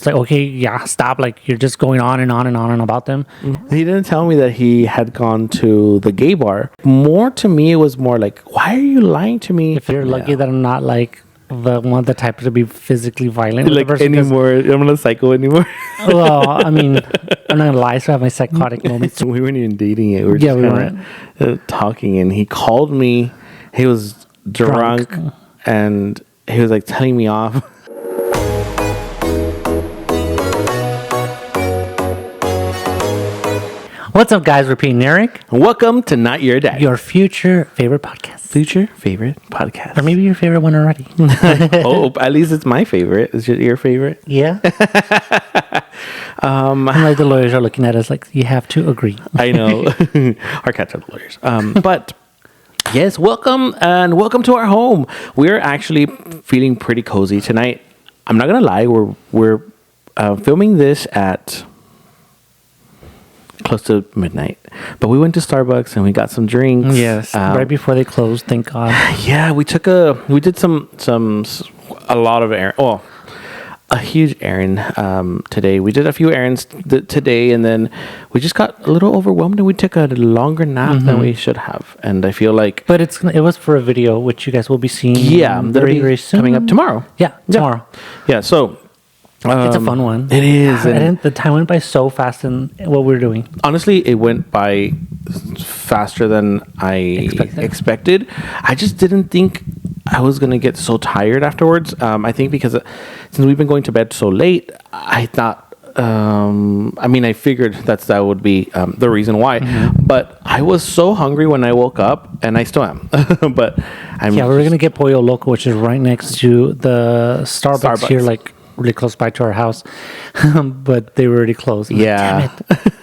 It's like, okay, yeah, stop. Like, you're just going on and on and on and about them. He didn't tell me that he had gone to the gay bar. More to me, it was more like, why are you lying to me? If you're lucky that I'm not like the type to be physically violent with Like the person, anymore, I'm not psycho anymore. well, I mean, I'm not gonna lie, so I have my psychotic moments. We weren't even dating it. We were Yeah, just we kinda, talking, and he called me. He was drunk. And he was like telling me off. What's up, guys? We're Pete and Eric. Welcome to Not Your Daddies. Your future favorite podcast. Future favorite podcast. Or maybe your favorite one already. Oh, at least it's my favorite. Is it your favorite? Yeah. And like the lawyers are looking at us like, you have to agree. I know. Our cats are the lawyers. But yes, welcome to our home. We're actually feeling pretty cozy tonight. I'm not gonna lie. We're filming this at close to midnight, but we went to Starbucks and we got some drinks. Yes, right before they closed. Thank God. Yeah, we did a lot of errand. Oh, a huge errand today. We did a few errands today, and then we just got a little overwhelmed, and we took a longer nap than we should have. And I feel like, but it was for a video which you guys will be seeing. Yeah, very soon, coming up tomorrow. Yeah, tomorrow. Yeah, so. It's a fun one. It is. And the time went by so fast in what we were doing. Honestly, it went by faster than I expected. I just didn't think I was going to get so tired afterwards. I think because since we've been going to bed so late, I thought, I figured that would be the reason why. Mm-hmm. But I was so hungry when I woke up, and I still am. But we're going to get Pollo Loco, which is right next to the Starbucks. Here, like, really close by to our house, but they were already closed. Yeah. Like, damn it.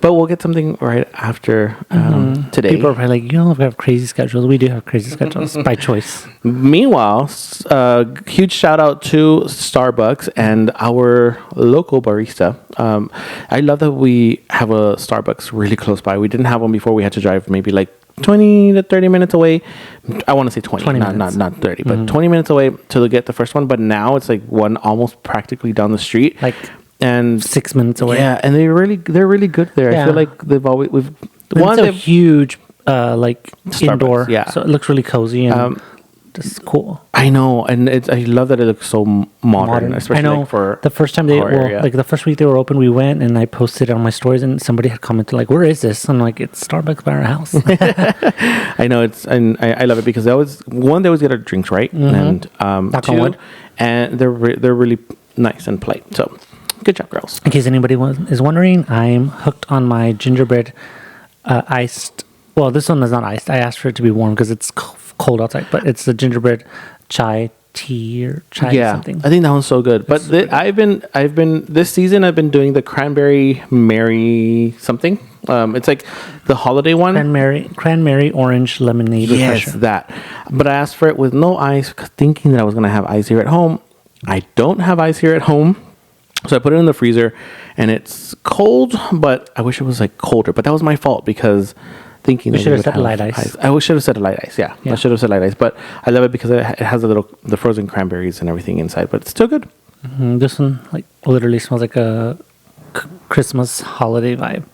But we'll get something right after today. People are probably like, we have crazy schedules. We do have crazy schedules by choice. Meanwhile, huge shout out to Starbucks and our local barista. I love that we have a Starbucks really close by. We didn't have one before. We had to drive maybe like 20 to 30 minutes away. I want to say 20 not 30, but 20 minutes away to get the first one. But now it's like one almost practically down the street, and 6 minutes away. Yeah, and they're really good there. Yeah. I feel like it's a huge Starbucks, indoor. Yeah, so it looks really cozy and just cool. I know, and I love that it looks so modern. Especially I know. For the first time the first week they were open, we went and I posted on my stories, and somebody had commented like, "Where is this?" I'm like, "It's Starbucks by our house." I know I love it because they always get our drinks right, and two, and they're really nice and polite. So good job, girls. In case anybody is wondering, I'm hooked on my gingerbread iced. Well, this one is not iced. I asked for it to be warm because it's cold outside, but it's the gingerbread chai tea or chai something. I think that one's so good. But I've been this season I've been doing the cranberry Mary something. It's like the holiday one. Cranberry orange lemonade. Yes, that. But I asked for it with no ice, thinking that I was gonna have ice here at home. I don't have ice here at home. So I put it in the freezer, and it's cold, but I wish it was like colder. But that was my fault because thinking we should have said light ice. I should have said light ice. Yeah, I should have said light ice. But I love it because it has the frozen cranberries and everything inside. But it's still good. Mm-hmm. This one literally smells like a Christmas holiday vibe.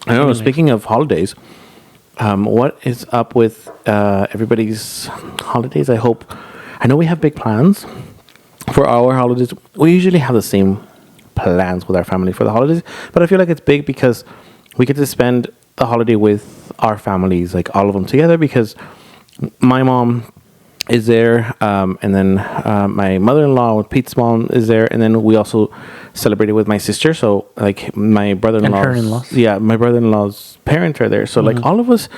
I know. Anyways. Speaking of holidays, what is up with everybody's holidays? I know we have big plans for our holidays. We usually have the same plans with our family for the holidays, but I feel like it's big because we get to spend the holiday with our families, like all of them together, because my mom is there, and then my mother-in-law with Pete's mom is there, and then we also celebrated with my sister. So like my brother-in-law's, my brother-in-law's parents are there. So like all of us,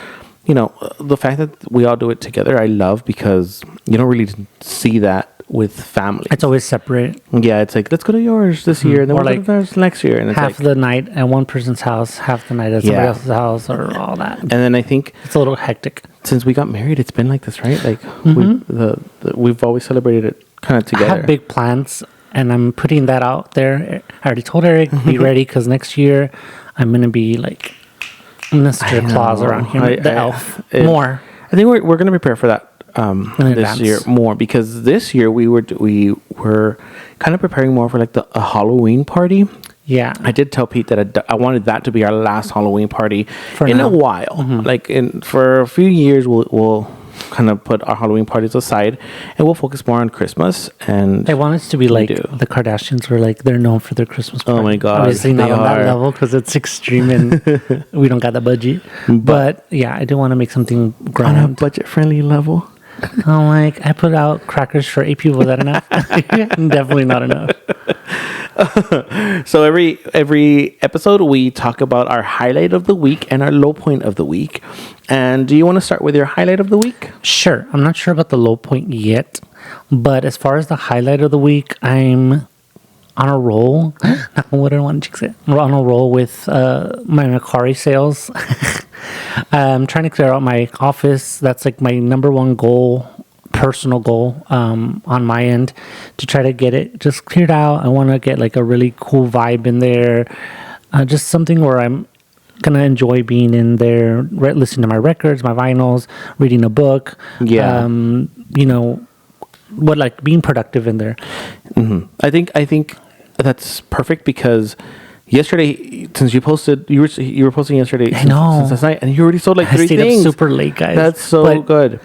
the fact that we all do it together, I love, because you don't really see that with family. It's always separate. Yeah, it's like, let's go to yours this year, and then we'll go to yours next year. And it's half the night at one person's house, half the night at somebody else's house, or all that. And then I think it's a little hectic. Since we got married, it's been like this, right? Like we've always celebrated it kind of together. I have big plans, and I'm putting that out there. I already told Eric, be ready, because next year I'm going to be like Mr. Claus around here, the elf. I think we're going to prepare for that. In this advance. year more, because this year we were kind of preparing more for like a Halloween party. Yeah. I did tell Pete that I wanted that to be our last Halloween party For in now. a while. Like for a few years, we'll kind of put our Halloween parties aside, and we'll focus more on Christmas. And I want us to be like do. the Kardashians, where like they're known for their Christmas party. Oh my God, Obviously not they on that are. level because it's extreme and we don't got the budget. But yeah, I do want to make something on a grand. budget friendly level. I'm like, I put out crackers for 8 people. Is that enough? Definitely not enough. So every episode we talk about our highlight of the week and our low point of the week. And do you want to start with your highlight of the week? Sure. I'm not sure about the low point yet, but as far as the highlight of the week, I'm on a roll. What do I want to jinx it? We're on a roll with my Macari sales. I'm trying to clear out my office. That's like my number one goal, personal goal on my end, to try to get it just cleared out. I want to get like a really cool vibe in there. Just something where I'm gonna enjoy being in there, listening to my records, my vinyls, reading a book. Yeah. Like being productive in there. I think that's perfect, because yesterday, since you posted, you were posting yesterday. I know. Since last night, and you already sold like I 3 stayed things. up super late, guys. That's so But good.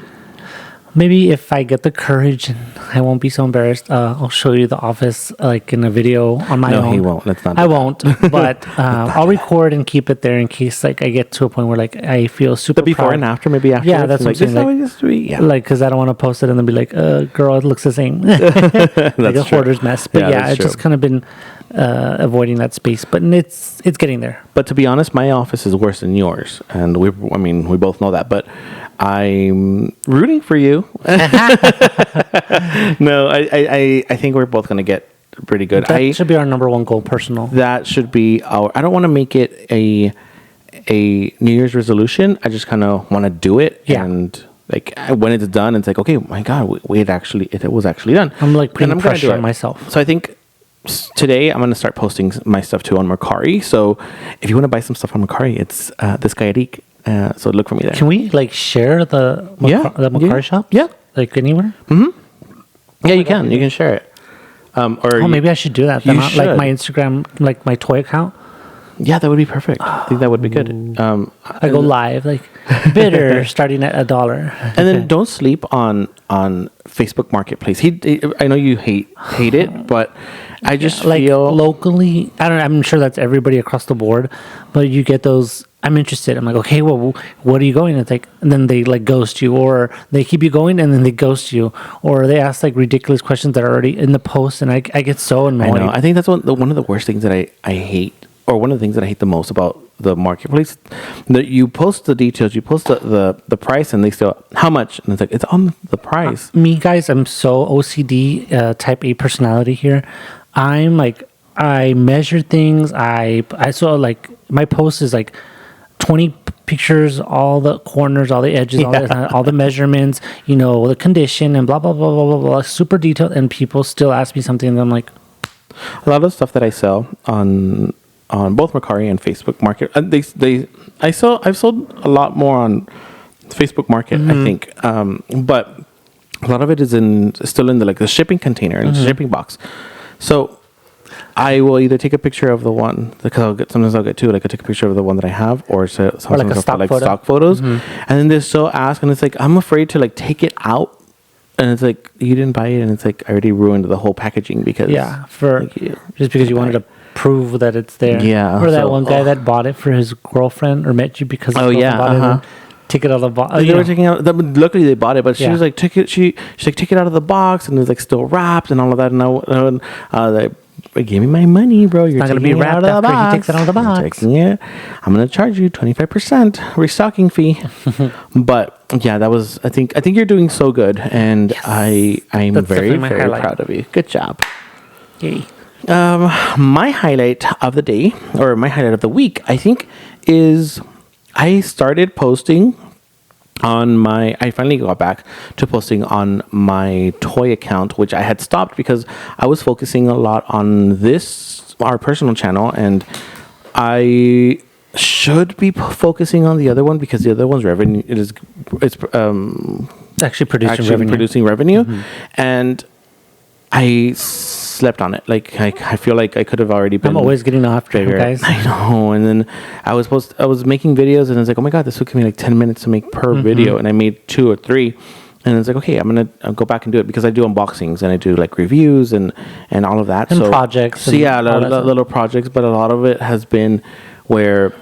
maybe if I get the courage and I won't be so embarrassed, I'll show you the office like in a video on my own. No, he won't. Let's not. I won't, but I'll record and keep it there in case like I get to a point where like I feel super The before proud. and after, maybe after. Yeah, that's what I'm like, this saying, is how like- it used to be. Yeah. Like, because I don't want to post it and then be like, girl, it looks the same. Like a true. hoarder's mess. But Yeah, yeah, that's I've just true. kind of been avoiding that space. But it's getting there. But to be honest, my office is worse than yours, and we both know that. But I'm rooting for you. No, I think we're both gonna get pretty good. That should be our number one goal, personal. That should be our. I don't want to make it a New Year's resolution. I just kind of want to do it, Yeah. and like when it's done, it's like, okay, my God, it was actually done. I'm like putting And gonna pressure do on it. myself. So I think today I'm gonna start posting my stuff too on Mercari. So if you want to buy some stuff on Mercari, it's this guy Eric. So look for me there. Can we like share the Macari shop? Yeah. Like anywhere? Yeah, you can. You can share it. Or Maybe I should do that. Then you like should. my Instagram, like my toy account. yeah, that would be perfect. I think that would be good. I go live, like bitter, starting at $1. And then don't sleep on Facebook Marketplace. I know you hate it, but I just like feel locally, I'm sure that's everybody across the board, but you get those. I'm interested. I'm like, okay, well, what are you going? It's like, and then they like ghost you, or they keep you going and then they ghost you, or they ask like ridiculous questions that are already in the post, and I get so I annoyed. know. I think that's one of the worst things that I hate, or one of the things that I hate the most about the marketplace. That you post the details, you post the price, and they still how much, and it's like it's on the price. Me, guys, I'm so OCD, type A personality here. I'm like, I measure things. I saw like my post is like 20 pictures, all the corners, all the edges, all the measurements, the condition and blah, blah, blah, blah, blah, blah, like super detailed. And people still ask me something and I'm like, A lot of stuff that I sell on both Mercari and Facebook Market, I've sold a lot more on Facebook Market, I think, but a lot of it is still in the shipping container and the shipping box. So I will either take a picture of the one, because sometimes I'll get two. Like I take a picture of the one that I have, or sometimes like a I'll stock put, photo. stock photos, and then they still ask, and it's like I'm afraid to take it out, and it's like you didn't buy it, and it's like I already ruined the whole packaging because just because you wanted to prove that it's there. Yeah, Or that so- one guy that bought it for his girlfriend, or met you because his Oh, girlfriend yeah, bought it uh-huh. and take it out of the box. They were taking out. Luckily, they bought it, but she Yeah. was like, "Took it." She's like, "Take it out of the box," and it was like still wrapped and all of that. And they gave me my money, bro. You're not gonna taking be it out wrapped of the after he box. takes it out of the box. You're taking it. I'm gonna charge you 25% restocking fee. But yeah, that was. I think you're doing so good, and I'm That's very definitely my very highlight. proud of you. Good job. Yay. My highlight of the day, or my highlight of the week, I think, is I started posting on I finally got back to posting on my toy account, which I had stopped because I was focusing a lot on our personal channel, and I should be focusing on the other one because the other one's revenue it's Actually producing revenue. And I slept on it. Like I feel like I could have already been. I'm always getting after you guys. I know. And then I was making videos, and it's like, oh my god, this took me like 10 minutes to make per video, and I made 2 or 3. And it's like, okay, I'm gonna go back and do it because I do unboxings and I do like reviews and all of that. And projects. So yeah, little projects, but a lot of it has been where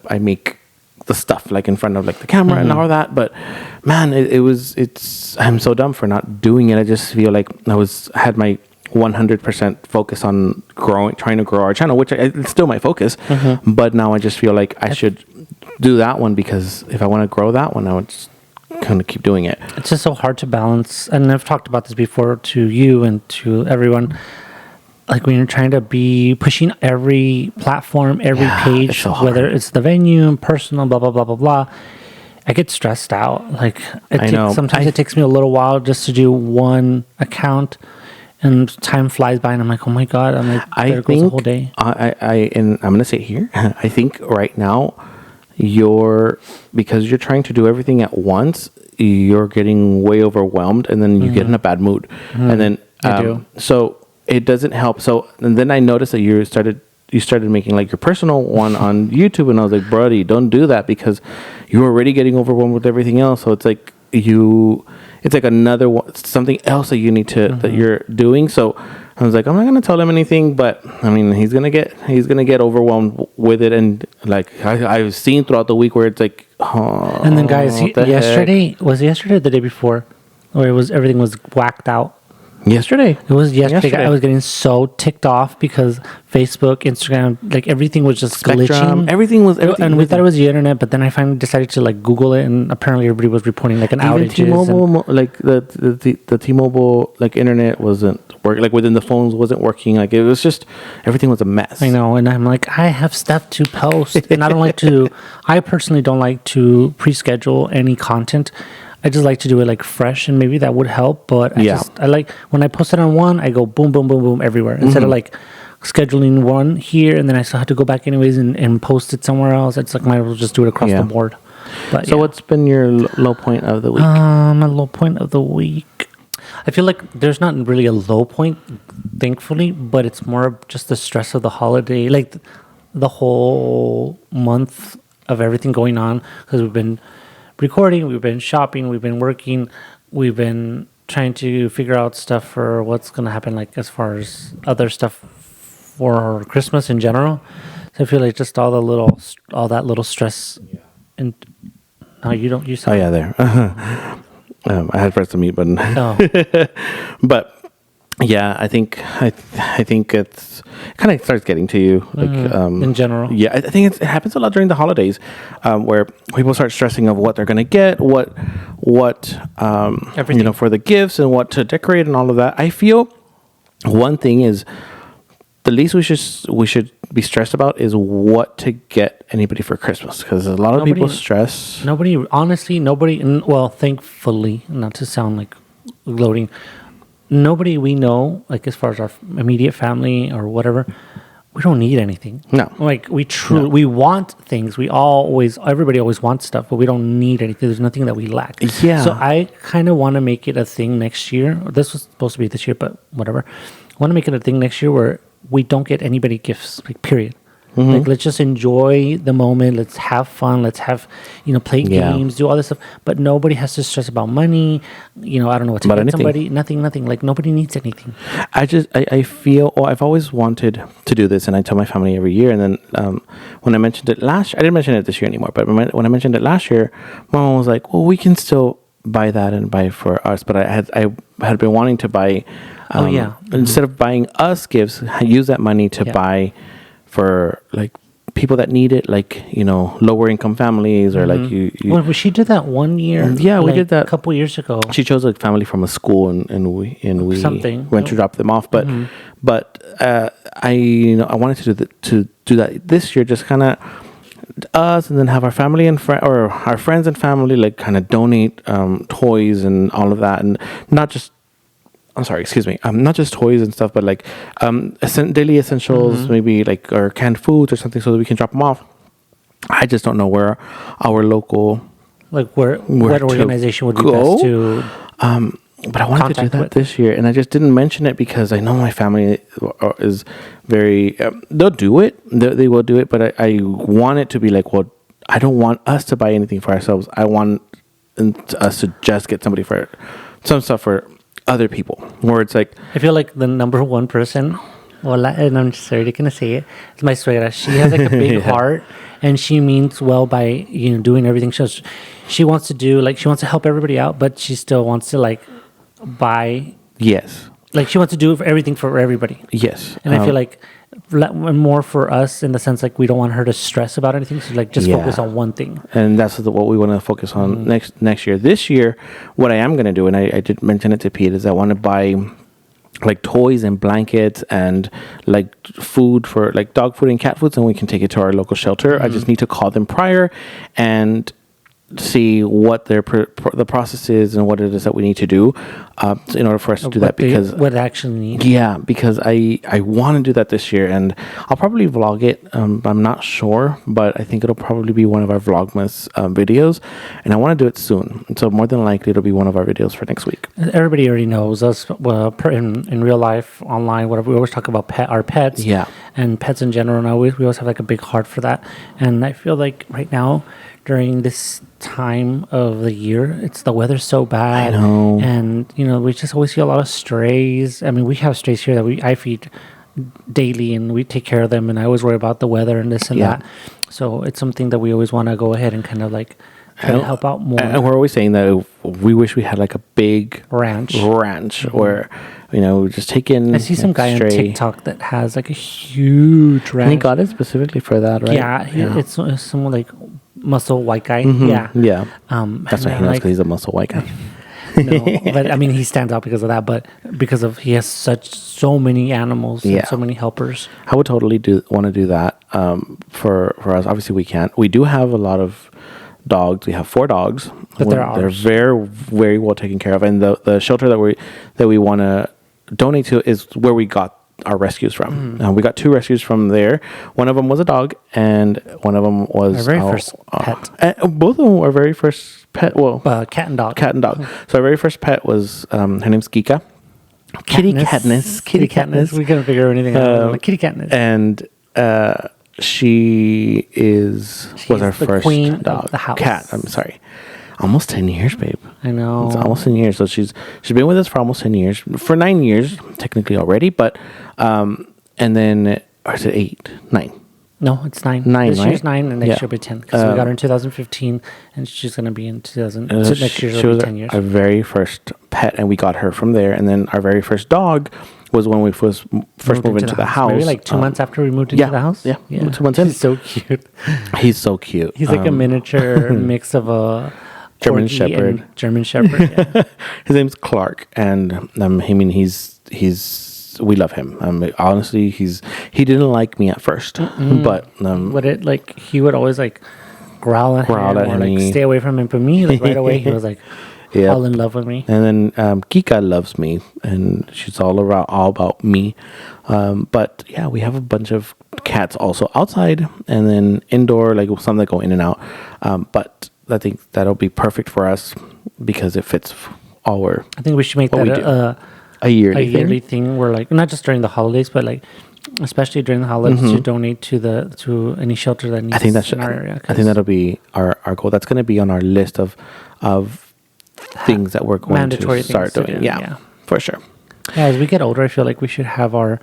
I make the stuff like in front of like the camera and all of that. But man, I'm so dumb for not doing it. I just feel like I had my 100% focus on trying to grow our channel, which it's still my focus. But now I just feel like I should do that one, because if I want to grow that one, I would just kind of keep doing it. It's just so hard to balance, and I've talked about this before to you and to everyone. Like when you're trying to be pushing every platform, every page, so whether it's the venue, personal, blah blah blah blah blah, I get stressed out. Like sometimes it takes me a little while just to do one account, and time flies by, and I'm like, oh my god, I'm like, there goes the whole day. And I'm gonna say it here. I think right now, because you're trying to do everything at once, you're getting way overwhelmed, and then you get in a bad mood, and then so it doesn't help. So and then I noticed that you started making like your personal one on YouTube, and I was like, buddy, don't do that, because you're already getting overwhelmed with everything else. So it's like it's like another one, something else that you need to that you're doing. So I was like, I'm not gonna tell him anything, but I mean, he's gonna get overwhelmed with it, and like I've seen throughout the week where it's like, oh. And then guys, yesterday or the day before, or everything was whacked out. Yesterday. It was yesterday. I was getting so ticked off because Facebook, Instagram, like everything was just glitching. Everything and we thought it was the internet, but then I finally decided to like Google it, and apparently everybody was reporting like an outage. T-Mobile, like the T-Mobile like internet wasn't working. Like within the phones wasn't working. Like it was just everything was a mess. I know, and I'm like, I have stuff to post, and I personally don't like to pre-schedule any content. I just like to do it like fresh, and maybe that would help. But I like when I post it on one, I go boom, boom, boom, boom everywhere, instead of like scheduling one here and then I still have to go back anyways and post it somewhere else. It's like might as well just do it across the board. But so what's been your low point of the week? A low point of the week. I feel like there's not really a low point, thankfully, but it's more just the stress of the holiday, like the whole month of everything going on, because we've been recording, we've been shopping, we've been working, we've been trying to figure out stuff for what's going to happen, like as far as other stuff for Christmas in general. So I feel like just all that little stress. And no, you saw. Oh yeah, there. I had pressed the mute button. Oh. But yeah, I think it's kind of starts getting to you, like in general. Yeah, I think it happens a lot during the holidays, where people start stressing of what they're gonna get, what for the gifts and what to decorate and all of that. I feel one thing is the least we should be stressed about is what to get anybody for Christmas, because a lot of people stress. Honestly, well, thankfully, not to sound like gloating. Nobody we know, like as far as our immediate family or whatever, we don't need anything. No. Like we want things. Everybody always wants stuff, but we don't need anything. There's nothing that we lack. Yeah. So I kind of want to make it a thing next year. This was supposed to be this year, but whatever. I want to make it a thing next year where we don't get anybody gifts, like period. Mm-hmm. Like let's just enjoy the moment. Let's have fun. Let's have, play games, do all this stuff. But nobody has to stress about money. I don't know what to get somebody. Nothing. Like nobody needs anything. I feel, I've always wanted to do this, and I tell my family every year. And then when I mentioned it I didn't mention it this year anymore. But when I mentioned it last year, my mom was like, "Well, we can still buy that and buy for us." But I had been wanting to buy. Instead of buying us gifts, use that money to buy for like people that need it, like lower income families, or like you. Well, she did that one year. Yeah, we did that a couple years ago. She chose a family from a school, and we went to drop them off. But I wanted to do that this year, just kind of us, and then have our family and or our friends and family like kind of donate toys and all of that, and not just. I'm sorry, excuse me. Not just toys and stuff, but like daily essentials, maybe like or canned foods or something, so that we can drop them off. I just don't know where our local Like what to organization would be go? best to? But I wanted to do Contact that with. this year, and I just didn't mention it because I know my family is very. They'll do it. They will do it, but I want it to be like, well, I don't want us to buy anything for ourselves. I want us to just get somebody for some stuff for other people. Where it's like, I feel like the number one person. Well, and I'm sorry to say it. It's my suegra. She has like a big Yeah. heart, and she means well by doing everything. She wants to do like she wants to help everybody out, but she still wants to like buy. yes, Like she wants to do everything for everybody. yes, And I feel like more for us in the sense like we don't want her to stress about anything. So like just Yeah. focus on one thing. and that's what we want to focus on next year. This year, what I am going to do, and I did mention it to Pete, is I want to buy like toys and blankets and like food for like dog food and cat foods, and we can take it to our local shelter. I just need to call them prior and see what their the process is and what it is that we need to do in order for us to do that, because what they actually need. yeah, because I want to do that this year, and I'll probably vlog it. I'm not sure, but I think it'll probably be one of our Vlogmas videos, and I want to do it soon. So more than likely, it'll be one of our videos for next week. Everybody already knows us in real life, online, whatever. We always talk about our pets, Yeah. and pets in general. And we always have like a big heart for that. And I feel like right now, during this time of the year, the weather's so bad. I know. And we just always see a lot of strays. I mean, we have strays here that I feed daily, and we take care of them. And I always worry about the weather and this and Yeah. that. So it's something that we always want to go ahead and kind of like try to help out more. And we're always saying that we wish we had like a big Ranch. where just take in. I see some guy on stray. TikTok that has like a huge ranch. And he got it specifically for that, right? Yeah, it's some like muscle white guy. Mhm. Yeah, Yeah. and That's why he knows, like, because he's a muscle white guy. no, but I mean he stands out because of that. But because of he has so many animals Yeah. and so many helpers. I would totally want to do that for us. Obviously, we can't. We do have a lot of dogs. We have 4 dogs. But they're They're ours. very, very well taken care of. And the shelter that we want to donate to is where we got our rescues from. We got 2 rescues from there. One of them was a dog, and one of them was Our very first pet. Both of them were our very first pet. Well, Cat and dog. cat and dog. So our very first pet was her name's Kika. Kitty Katniss. Kitty Katniss. We couldn't figure anything out. Like, Kitty Katniss. And she was our the first queen of dog. the house. Cat. I'm sorry. Almost 10 years, babe. I know. It's almost 10 years. So she's been with us for almost 10 years. For 9 years, technically already. But, and then, or is it 8? 9. No, it's 9. 9, This right? year's 9, and next Yeah. year will be 10. Because we got her in 2015, and she's going to be in 2000. So next year She will was be 10 years. our very first pet, and we got her from there. And then our very first dog was when we first moved into the house. Maybe like 2 months after we moved into the house. Yeah, 2 months in. He's so cute. He's so cute. He's like a miniature mix of a German Corgi Shepherd. and German Shepherd. Yeah. His name's Clark, and he's we love him. Honestly, he didn't like me at first, but He would always like growl at Growl him at or like me. stay away from him. But me, like right away, he was like Yep. all in love with me. And then Kika loves me, and she's all about me. But yeah, we have a bunch of cats also outside, and then indoor, like some that go in and out. But I think that'll be perfect for us because it fits our I think we should make What we that a yearly, a yearly thing where like not just during the holidays, but like especially during the holidays to donate to any shelter that needs. I think that should. in our area. I think that'll be our goal. That's going to be on our list of things that we're going Mandatory to start things to doing. do, Yeah, yeah. for sure. Yeah, as we get older, I feel like we should have our,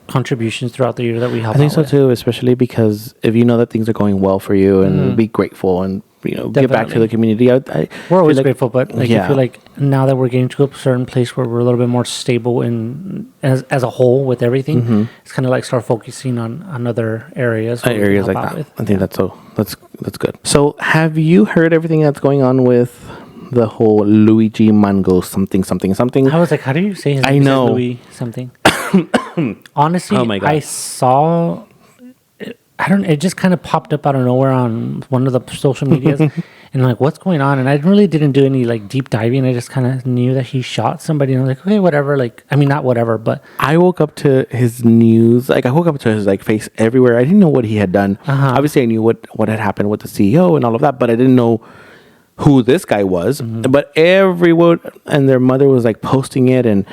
contributions throughout the year that we help. I think out so with. too, especially because if you know that things are going well for you, and be grateful and give back to Definitely. the community. We're feel always like- grateful, but like I feel like now that we're getting to a certain place where we're a little bit more stable in as a whole with everything, it's kind of like start focusing on other areas. where we can areas help like out that. with. I think that's good. So, have you heard everything that's going on with the whole Luigi Mango something? I was like, how do you say his name? I He says know. Louis something. Honestly, Oh my God. I saw. I don't. It just kind of popped up out of nowhere on one of the social medias, and and like, what's going on? And I really didn't do any like deep diving. I just kind of knew that he shot somebody, and I was like, okay, whatever. Like, I mean, not whatever, but I woke up to his news. Like I woke up to his like face everywhere. I didn't know what he had done. Obviously, I knew what had happened with the CEO and all of that, but I didn't know who this guy was. But everyone and their mother was like posting it, and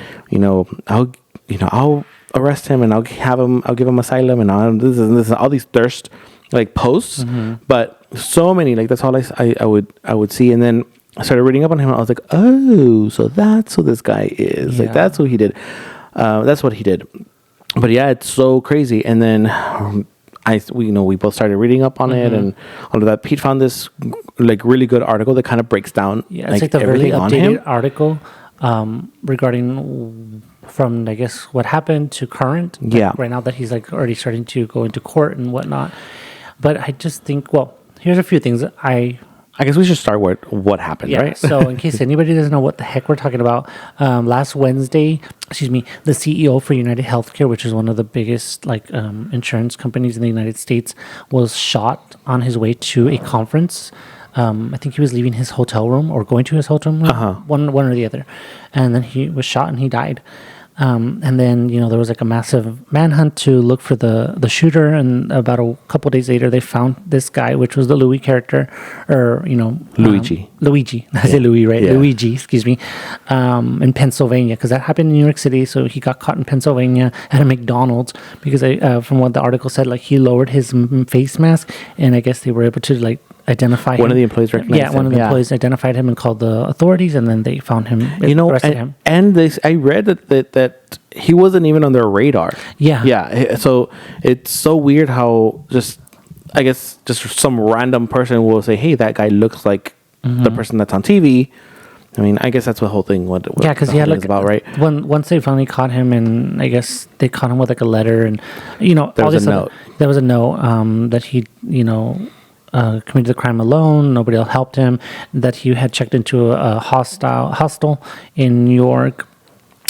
I'll arrest him and I'll give him asylum and this all these thirst like posts. But so many, like that's all I would see. And then I started reading up on him. I was like, oh, so that's who this guy is. Like that's who he did. That's what he did. But yeah, it's so crazy. And then we both started reading up on it and all of that. Pete found this like really good article that kind of breaks down it's like the really updated article regarding from, I guess, what happened to current. Like right now that he's like already starting to go into court and whatnot. But I just think, well, here's a few things I guess we should start with what happened, right? So in case anybody doesn't know what the heck we're talking about, last Wednesday, the CEO for United Healthcare, which is one of the biggest like insurance companies in the United States, was shot on his way to a conference. I think he was leaving his hotel room or going to his hotel room, one or the other. And then he was shot and he died. And then, there was like a massive manhunt to look for the shooter. And about a couple days later, they found this guy, which was the Louis character, or, Luigi. Luigi. I say Louis, right? Yeah. Luigi, excuse me, in Pennsylvania, because that happened in New York City. So he got caught in Pennsylvania at a McDonald's because from what the article said, like he lowered his face mask, and I guess they were able to like identify one him. of the employees recognized him. One of the employees identified him and called the authorities, and then they found him, arrested him. And I read that he wasn't even on their radar. Yeah. So it's so weird how just some random person will say, hey, that guy looks like the person that's on TV. I mean, I guess that's the whole thing. Because he had like about, right? Once they finally caught him, and I guess they caught him with like a letter, and there was a note. There was a note that he committed the crime alone. Nobody else helped him. That he had checked into a hostel in New York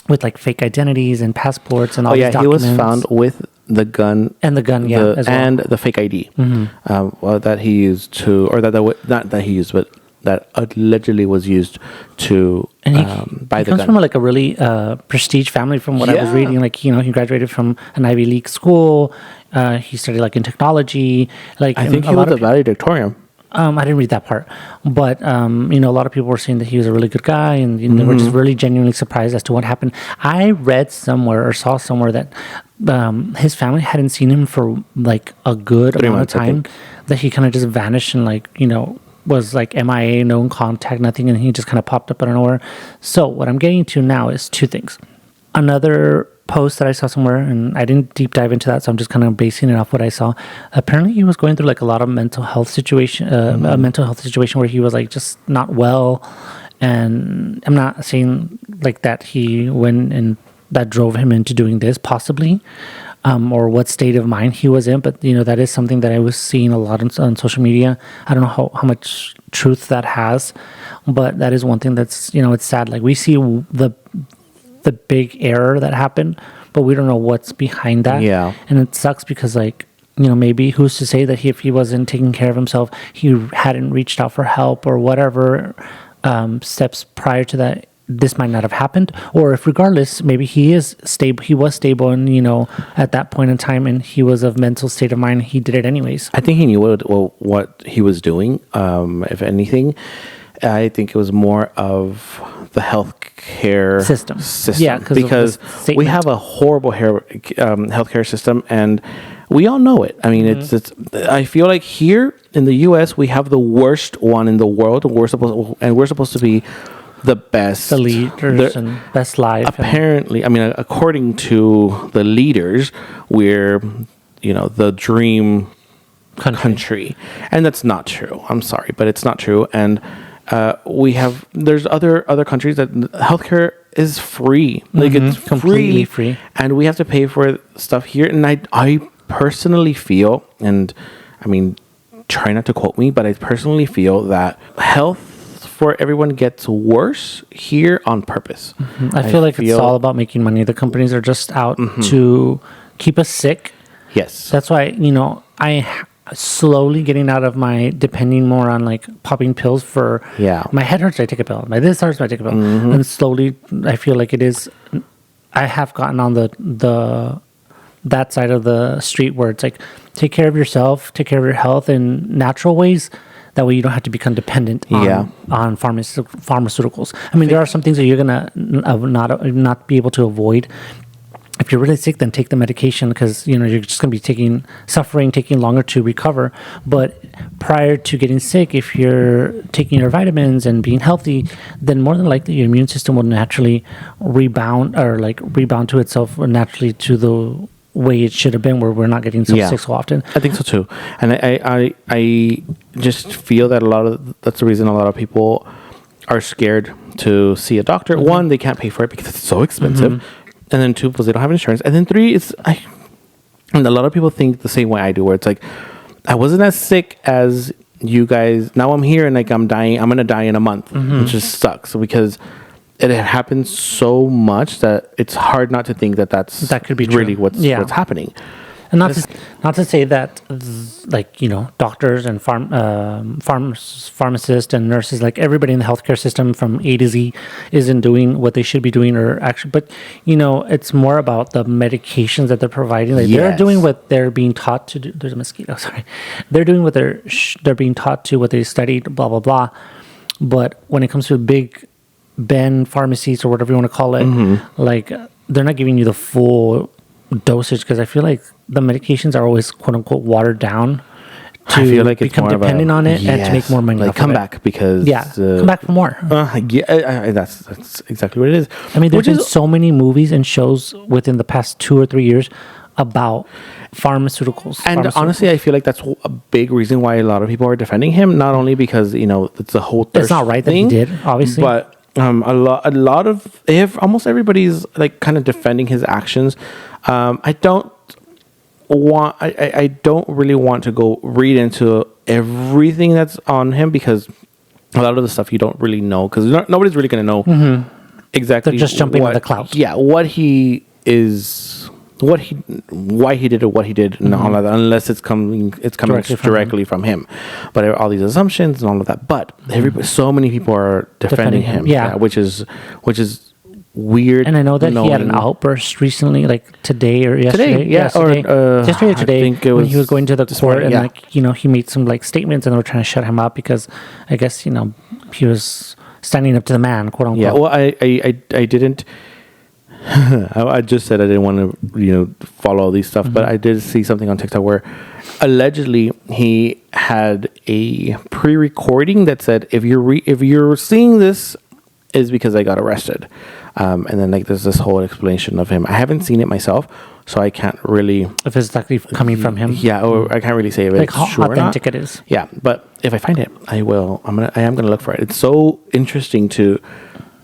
with like fake identities and passports and all these documents. He was found with the gun and as well. And the fake ID that he used to, or not that he used, but that allegedly was used to buy the gun. He comes from like a really prestige family, from what I was reading. Like he graduated from an Ivy League school. He studied like in technology. Like I think he was a valedictorian. I didn't read that part, but a lot of people were saying that he was a really good guy, and they were just really genuinely surprised as to what happened. I read somewhere or saw somewhere that his family hadn't seen him for like a good amount of time. That he kind of just vanished and was like MIA, no contact, nothing, and he just kind of popped up out of nowhere. So what I'm getting to now is two things. Another post that I saw somewhere, and I didn't deep dive into that, so I'm just kind of basing it off what I saw. Apparently he was going through like a lot of mental health situation, a mental health situation where he was like just not well. And I'm not saying like that he went and that drove him into doing this, possibly, or what state of mind he was in. But, that is something that I was seeing a lot on social media. I don't know how much truth that has, but that is one thing that's, it's sad. Like we see the big error that happened, but we don't know what's behind that. Yeah. And it sucks because maybe who's to say that if he wasn't taking care of himself, he hadn't reached out for help or whatever steps prior to that, this might not have happened. Or if regardless, maybe he was stable and, at that point in time, and he was of mental state of mind, he did it anyways. I think he knew what he was doing. If anything, I think it was more of the healthcare system. Yeah, because we have a horrible healthcare system, and we all know it. I mean, it's. I feel like here in the U.S. we have the worst one in the world, and we're supposed to be the best, the leaders and best life. Apparently, I mean, according to the leaders, we're the dream country, and that's not true. I'm sorry, but it's not true. And there's other countries that healthcare is free, like it's completely free, and we have to pay for stuff here. And I personally feel, and I mean, try not to quote me, but I personally feel that health for everyone gets worse here on purpose. I feel like it's all about making money. The companies are just out to keep us sick. Yes, that's why slowly getting out of my depending more on like popping pills for my head hurts, I take a pill. My this hurts, I take a pill. And slowly I feel like I have gotten on the that side of the street where it's like take care of yourself, take care of your health in natural ways. That way you don't have to become dependent on pharmaceuticals. I mean, there are some things that you're gonna not be able to avoid. If you're really sick, then take the medication because you're just going to be taking longer to recover. But prior to getting sick, if you're taking your vitamins and being healthy, then more than likely your immune system will naturally rebound to itself naturally to the way it should have been, where we're not getting so sick so often. I think so too, and I just feel that that's the reason a lot of people are scared to see a doctor. One, they can't pay for it because it's so expensive. And then 2, because they don't have insurance. And then 3, and a lot of people think the same way I do, where it's like, I wasn't as sick as you guys. Now I'm here and like I'm dying. I'm going to die in a month, which just sucks because it happens so much that it's hard not to think that could be really what's happening. And not to say that, like, doctors and pharmacists and nurses, like everybody in the healthcare system from A to Z isn't doing what they should be doing but, it's more about the medications that they're providing. Like they're doing what they're being taught to do. There's a mosquito, sorry. They're doing what they're being taught to, what they studied, blah, blah, blah. But when it comes to Big Ben pharmacies or whatever you want to call it, like they're not giving you the full dosage because I feel like the medications are always quote unquote watered down to I feel like become dependent on it and to make more money. Like come back because come back for more. That's exactly what it is. I mean, there's been so many movies and shows within the past 2 or 3 years about pharmaceuticals. And honestly, I feel like that's a big reason why a lot of people are defending him. Not only because it's a whole it's not right thing, that he did, obviously, but a lot of almost everybody's like kind of defending his actions. I don't really want to go read into everything that's on him because a lot of the stuff you don't really know because nobody's really going to know exactly. They're just jumping on the clout. Yeah, what he is, why he did what he did, and all of that, unless it's coming directly from him. But all these assumptions and all of that. But so many people are defending him. Yeah, which is weird. And I know that he had an outburst recently, like today or yesterday. Yesterday or today, I think when he was going to the court and he made some like statements and they were trying to shut him up because I guess he was standing up to the man, quote unquote. Yeah. Well, I didn't. I just said I didn't want to follow all these stuff, but I did see something on TikTok where allegedly he had a pre-recording that said if you're seeing this is because I got arrested. And then like there's this whole explanation of him. I haven't seen it myself, so I can't really if it's actually coming from him. Yeah, or I can't really say if like how authentic it is. Yeah, but if I find it, I will. I am gonna look for it. It's so interesting to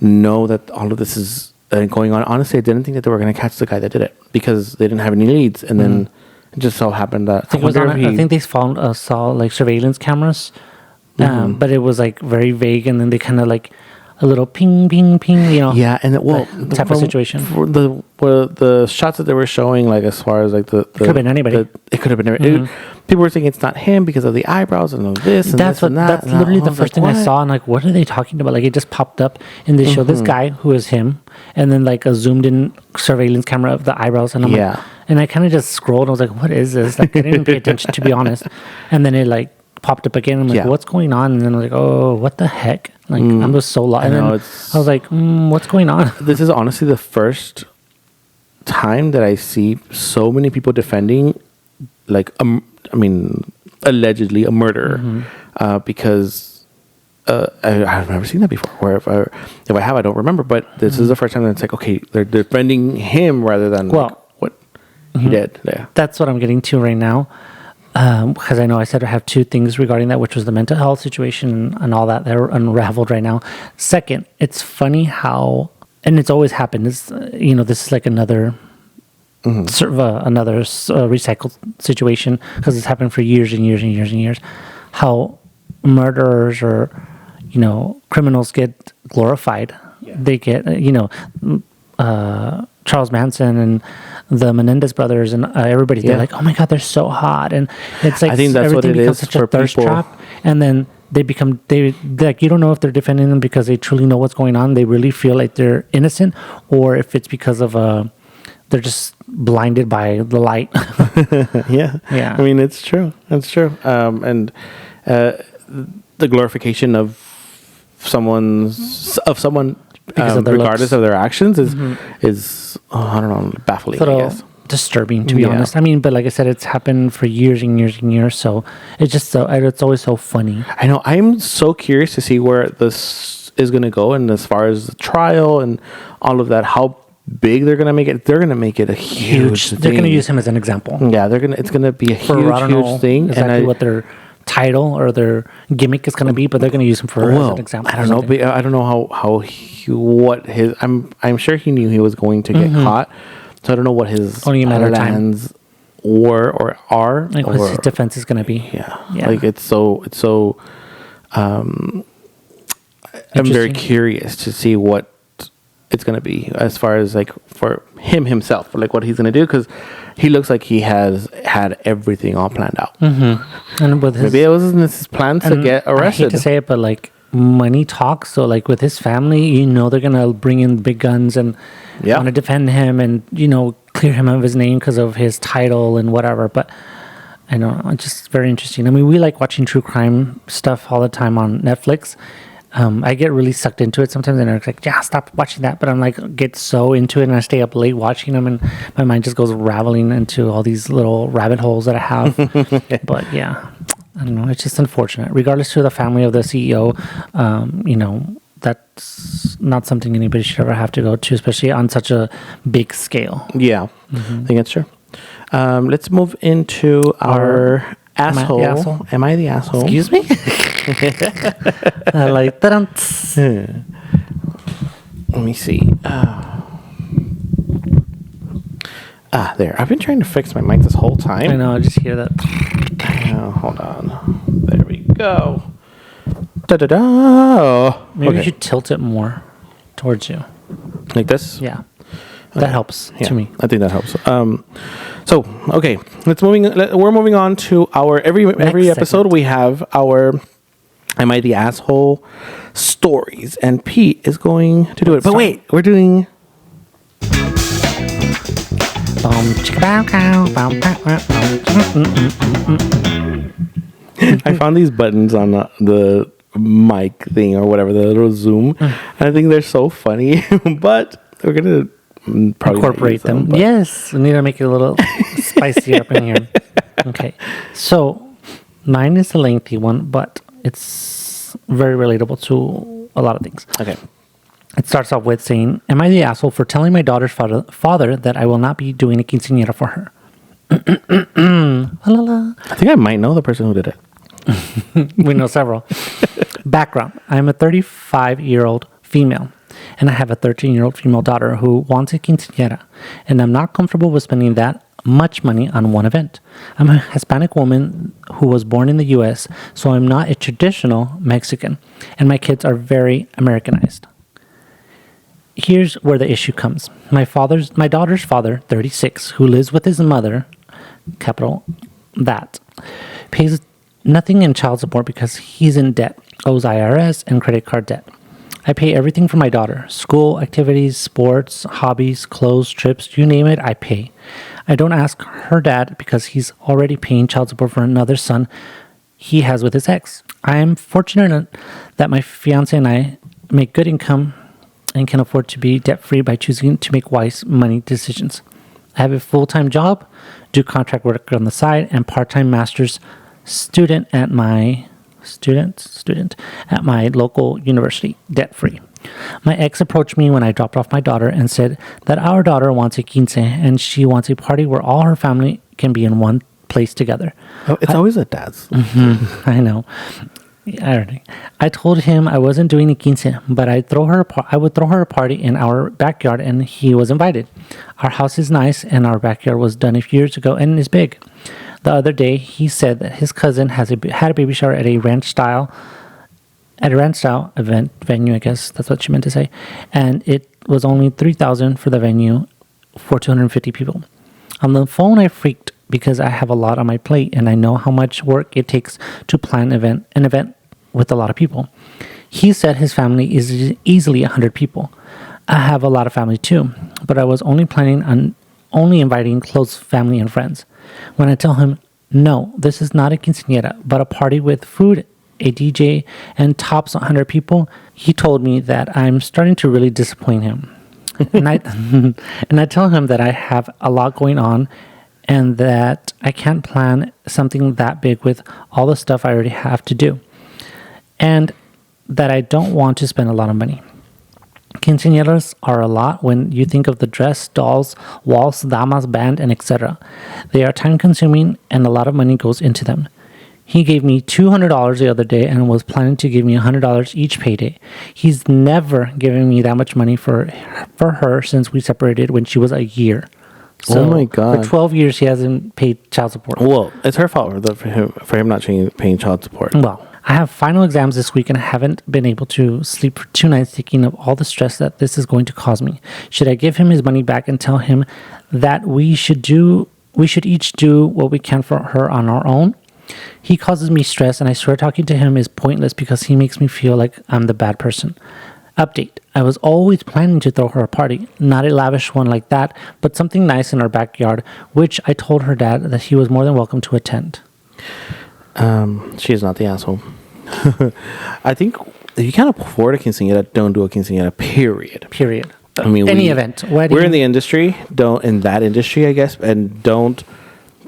know that all of this is going on. Honestly, I didn't think that they were gonna catch the guy that did it because they didn't have any leads, and then it just so happened that I think they saw like surveillance cameras, but it was like very vague, and then they kind of like. A little ping, ping, ping, Yeah, and type of situation. The shots that they were showing, like as far as like it could have been anybody. It could have been anybody. People were saying it's not him because of the eyebrows and this and that's this and that. That's literally the first thing I saw. And like, what are they talking about? Like, it just popped up and they showed this guy who is him, and then like a zoomed in surveillance camera of the eyebrows, and I'm like, and I kind of just scrolled. And I was like, what is this? Like, I didn't pay attention to be honest. And then it like popped up again. I'm like, what's going on? And then I was like, oh, what the heck? Like, I'm just so lost. And then I was like, what's going on? This is honestly the first time that I see so many people defending, like, allegedly a murderer. Because I've never seen that before. Where if I have, I don't remember. But this is the first time that it's like, okay, they're defending him rather than what he did. Yeah. That's what I'm getting to right now. Because I know I said I have 2 things regarding that, which was the mental health situation and all that. They're unraveled right now. Second, it's funny how, and it's always happened. It's, this is like another sort of another recycled situation because it's happened for years and years and years and years. How murderers or criminals get glorified. Yeah. They get Charles Manson and the Menendez brothers and everybody. They're like, oh my God, they're so hot. And it's like I think that's what everything it becomes is such a for thirst people. trap. And then they like, you don't know if they're defending them because they truly know what's going on. They really feel like they're innocent, or if it's because of they're just blinded by the light. Yeah. I mean, it's true. It's true. And the glorification of someone Because of their regardless looks. of their actions is I don't know, baffling. It's a I little guess. disturbing, to be Yeah. honest. I mean, but like I said, it's happened for years and years and years. So it's just it's always so funny. I know. I'm so curious to see where this is going to go, and as far as the trial and all of that, how big they're going to make it. They're going to make it a huge. They're going to thing. use him as an example. Yeah, it's going to be a For, I don't know huge thing. exactly what their title or their gimmick is going to be, but they're going to use him for as an example. I don't know. But I don't know what his. I'm sure he knew he was going to get caught. So I don't know what his Only a matter of time. plans were or are. Like what his defense is going to be. Yeah. Yeah. Like it's so. I'm very Interesting. curious to see what it's going to be as far as like for him himself, like what he's going to do, because he looks like he has had everything all planned out. And with his, Maybe it wasn't his plan to get I arrested. hate to say it, but like money talks. So like with his family, they're going to bring in big guns and Yeah. want to defend him and, clear him of his name because of his title and whatever. But I know it's just very interesting. I mean, we like watching true crime stuff all the time on Netflix. I get really sucked into it sometimes, and Eric's like, "Yeah, stop watching that." But I'm like, get so into it, and I stay up late watching them, and my mind just goes raveling into all these little rabbit holes that I have. But yeah, I don't know. It's just unfortunate. Regardless to the family of the CEO, that's not something anybody should ever have to go to, especially on such a big scale. Yeah, I think that's true. Let's move into our asshole. asshole? Am I the asshole? Excuse me. Like that. Let me see. There. I've been trying to fix my mic this whole time. I know. I just hear that. Hold on. There we go. Da da da. Maybe you should tilt it more towards you. Like this. Yeah, that helps Yeah, to me. I think that helps. So okay, we're moving on to our every episode segment. we have our Am I the Asshole stories, and Pete is going to do it. But wait, we're doing. I found these buttons on the mic thing or whatever, the little zoom. And I think they're so funny, but we're gonna probably not Incorporate use them. but- Yes, we need to make it a little spicier up in here. Okay, so mine is a lengthy one, but it's very relatable to a lot of things. Okay. It starts off with saying, "Am I the asshole for telling my daughter's father that I will not be doing a quinceañera for her?" La, la, la. I think I might know the person who did it. We know several. Background: I'm a 35-year-old female, and I have a 13-year-old female daughter who wants a quinceañera, and I'm not comfortable with spending that much money on one event. I'm a Hispanic woman who was born in the U.S., so I'm not a traditional Mexican, and my kids are very Americanized. Here's where the issue comes. My daughter's father, 36, who lives with his mother, capital that, pays nothing in child support because he's in debt, owes IRS and credit card debt. I pay everything for my daughter: school, activities, sports, hobbies, clothes, trips, you name it, I pay. I don't ask her dad because he's already paying child support for another son he has with his ex. I am fortunate that my fiance and I make good income and can afford to be debt-free by choosing to make wise money decisions. I have a full-time job, do contract work on the side, and part-time master's student at my local university, debt-free. My ex approached me when I dropped off my daughter and said that our daughter wants a quince and she wants a party where all her family can be in one place together. Oh, it's always a dad's. I know. I told him I wasn't doing a quince, but I would throw her a party in our backyard, and he was invited. Our house is nice, and our backyard was done a few years ago and is big. The other day, he said that his cousin had a baby shower at a ranch style event venue. I guess that's what she meant to say, and it was only $3,000 for the venue, for 250 people. On the phone, I freaked because I have a lot on my plate and I know how much work it takes to plan an event with a lot of people. He said his family is easily 100 people. I have a lot of family too, but I was only planning on only inviting close family and friends. When I tell him, no, this is not a quinceañera, but a party with food, a DJ, and tops 100 people, he told me that I'm starting to really disappoint him. and I tell him that I have a lot going on and that I can't plan something that big with all the stuff I already have to do. And that I don't want to spend a lot of money. Quinceañeras are a lot when you think of the dress, dolls, waltz, damas, band, and etc. They are time-consuming and a lot of money goes into them. He gave me $200 the other day and was planning to give me $100 each payday. He's never given me that much money for her since we separated when she was a year. So oh my God. For 12 years, he hasn't paid child support. Well, it's her fault for him not paying child support. Well, I have final exams this week and I haven't been able to sleep for 2 nights thinking of all the stress that this is going to cause me. Should I give him his money back and tell him that we should each do what we can for her on our own? He causes me stress and I swear talking to him is pointless because he makes me feel like I'm the bad person. Update. I was always planning to throw her a party, not a lavish one like that, but something nice in our backyard, which I told her dad that he was more than welcome to attend. She is not the asshole. I think if you can't afford a quinceañera, don't do a quinceañera, period. I mean, any event, wedding. We're in the industry, in that industry, I guess, and don't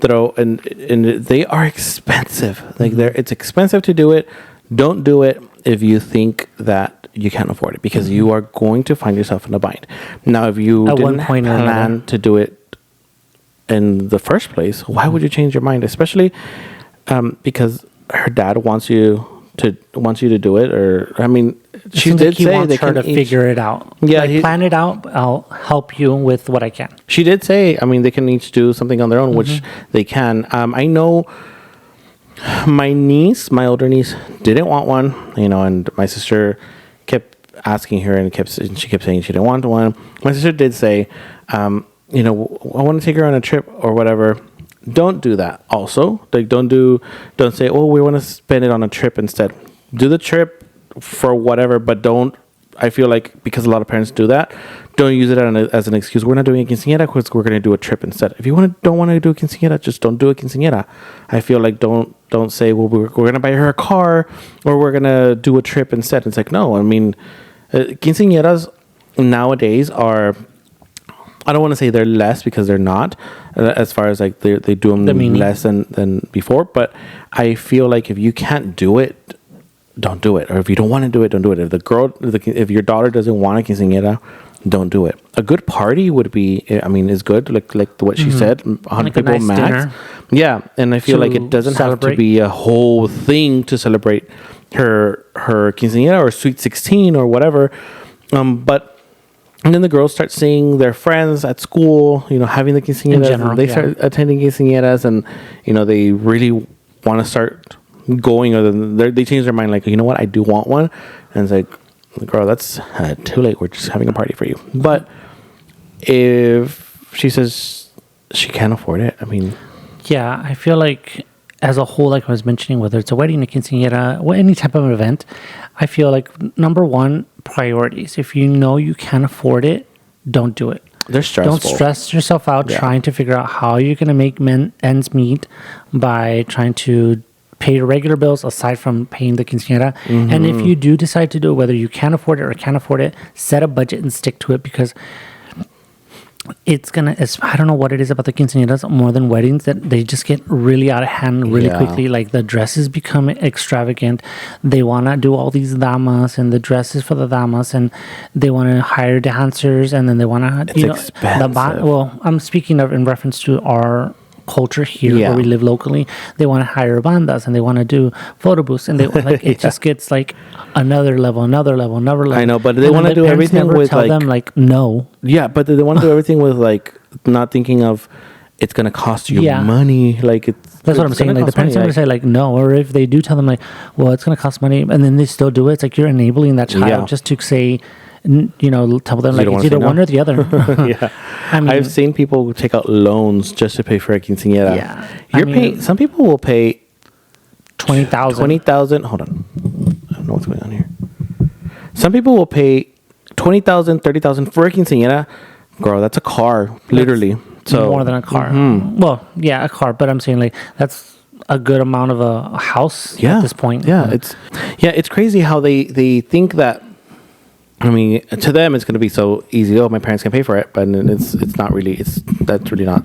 throw, and they are expensive. Like it's expensive to do it. Don't do it if you think that you can't afford it because you are going to find yourself in a bind. Now, if you didn't plan to do it in the first place, why would you change your mind? Especially because her dad wants you to do it, or I mean, she did say they can figure it out. Yeah, plan it out. I'll help you with what I can. She did say, I mean, they can each do something on their own, which they can. I know my older niece, didn't want one, and my sister kept asking her, and she kept saying she didn't want one. My sister did say, I want to take her on a trip or whatever. Don't do that. Also, like don't say, oh, we want to spend it on a trip instead. Do the trip for whatever, but don't. I feel like because a lot of parents do that, don't use it as an excuse. We're not doing a quinceañera because we're going to do a trip instead. If you don't want to do a quinceañera, just don't do a quinceañera. I feel like don't say, well, we're going to buy her a car or we're going to do a trip instead. It's like, no, I mean, quinceañeras nowadays are, I don't want to say they're less because they're not, as far as like they do them less than before. But I feel like if you can't do it, don't do it. Or if you don't want to do it, don't do it. If your daughter doesn't want a quinceañera, don't do it. A good party would be, I mean, is good. Like what she said, 100 people max. Dinner. Yeah, and I feel like it doesn't have to be a whole thing to celebrate her quinceañera or sweet 16 or whatever. And then the girls start seeing their friends at school, having the quinceañeras. They start attending quinceañeras, and they really want to start going, or they change their mind. Like, you know what, I do want one, and it's like, girl, that's too late. We're just having a party for you. But if she says she can't afford it, I mean, yeah, I feel like as a whole, like I was mentioning, whether it's a wedding, a quinceañera, or any type of event, I feel like number one, priorities. If you know you can't afford it, don't do it. They're stressful. Don't stress yourself out trying to figure out how you're going to make ends meet by trying to pay your regular bills aside from paying the quinceañera. And if you do decide to do it, whether you can afford it or can't afford it, set a budget and stick to it, because it's gonna, I don't know what it is about the quinceañeras more than weddings, that they just get really out of hand really quickly. Like the dresses become extravagant. They want to do all these damas and the dresses for the damas, and they want to hire dancers, and then they want to, expensive. Well, I'm speaking of in reference to our culture here where we live locally. They want to hire bandas and they want to do photo booths, and they like it just gets like another level. I know, but they want to do everything with tell them like no. Yeah, but they want to do everything with like not thinking of it's going to cost you money. Like that's what I'm saying. Like the parents never say like no, or if they do tell them like, well, it's going to cost money, and then they still do it. It's like you're enabling that child just to say tell them You like don't it's wanna say either no? one or the other. Yeah. I mean, I've seen people take out loans just to pay for a quinceañera. Yeah. You're paying. Some people will pay 20,000. 20,000. Hold on. I don't know what's going on here. Some people will pay 20,000, 30,000 for a quinceañera. Girl, that's a car, literally. So More than a car. Well, yeah, a car, but I'm saying like that's a good amount of a house at this point. Yeah, it's crazy how they think that. I mean, to them it's going to be so easy. Oh, my parents can pay for it, but it's not really. That's really not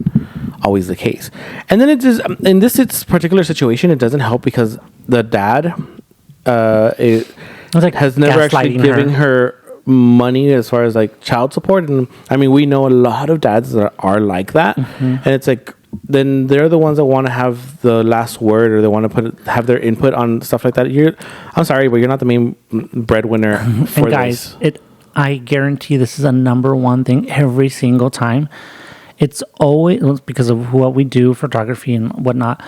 always the case. And then it just in this particular situation, it doesn't help because the dad It's like has never actually gaslighting given her money as far as like child support. And I mean, we know a lot of dads that are like that, and it's like then they're the ones that want to have the last word, or they want to have their input on stuff like that. I'm sorry, but you're not the main breadwinner for and guys, this. I guarantee this is a number one thing every single time. It's always because of what we do, photography and whatnot.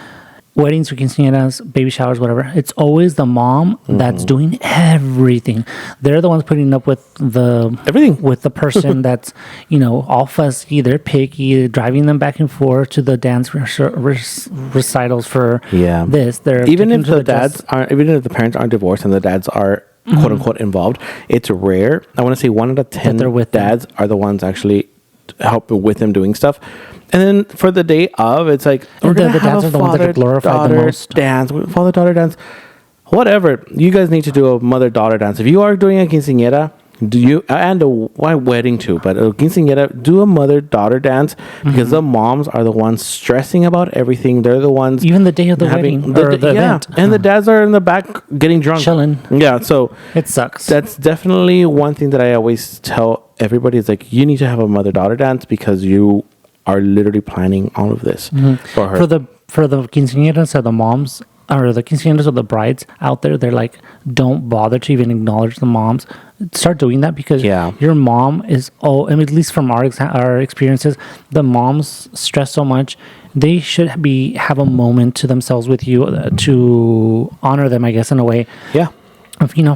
Weddings, quinceañeras, baby showers, whatever. It's always the mom that's doing everything. They're the ones putting up with Everything. with the person that's all fussy. They're picky, driving them back and forth to the dance recitals for this. They're even if the parents aren't divorced and the dads are quote unquote involved, it's rare. I want to say 1 out of 10 dads are the ones actually helping with them doing stuff. And then for the day of, it's like we're gonna have dads a are the ones that get glorified the most. father-daughter dance, whatever. You guys need to do a mother-daughter dance. If you are doing a quinceañera, why wedding too? But a quinceañera, do a mother-daughter dance because the moms are the ones stressing about everything. They're the ones even the day of the wedding or the event, and the dads are in the back getting drunk, chilling. Yeah, so it sucks. That's definitely one thing that I always tell everybody is like, you need to have a mother-daughter dance because you are literally planning all of this for her. For the quinceañeras or the moms or the quinceañeras or the brides out there, they're like, don't bother to even acknowledge the moms. Start doing that because your mom is at least from our experiences, the moms stress so much. They should have a moment to themselves with you to honor them, I guess, in a way. Yeah,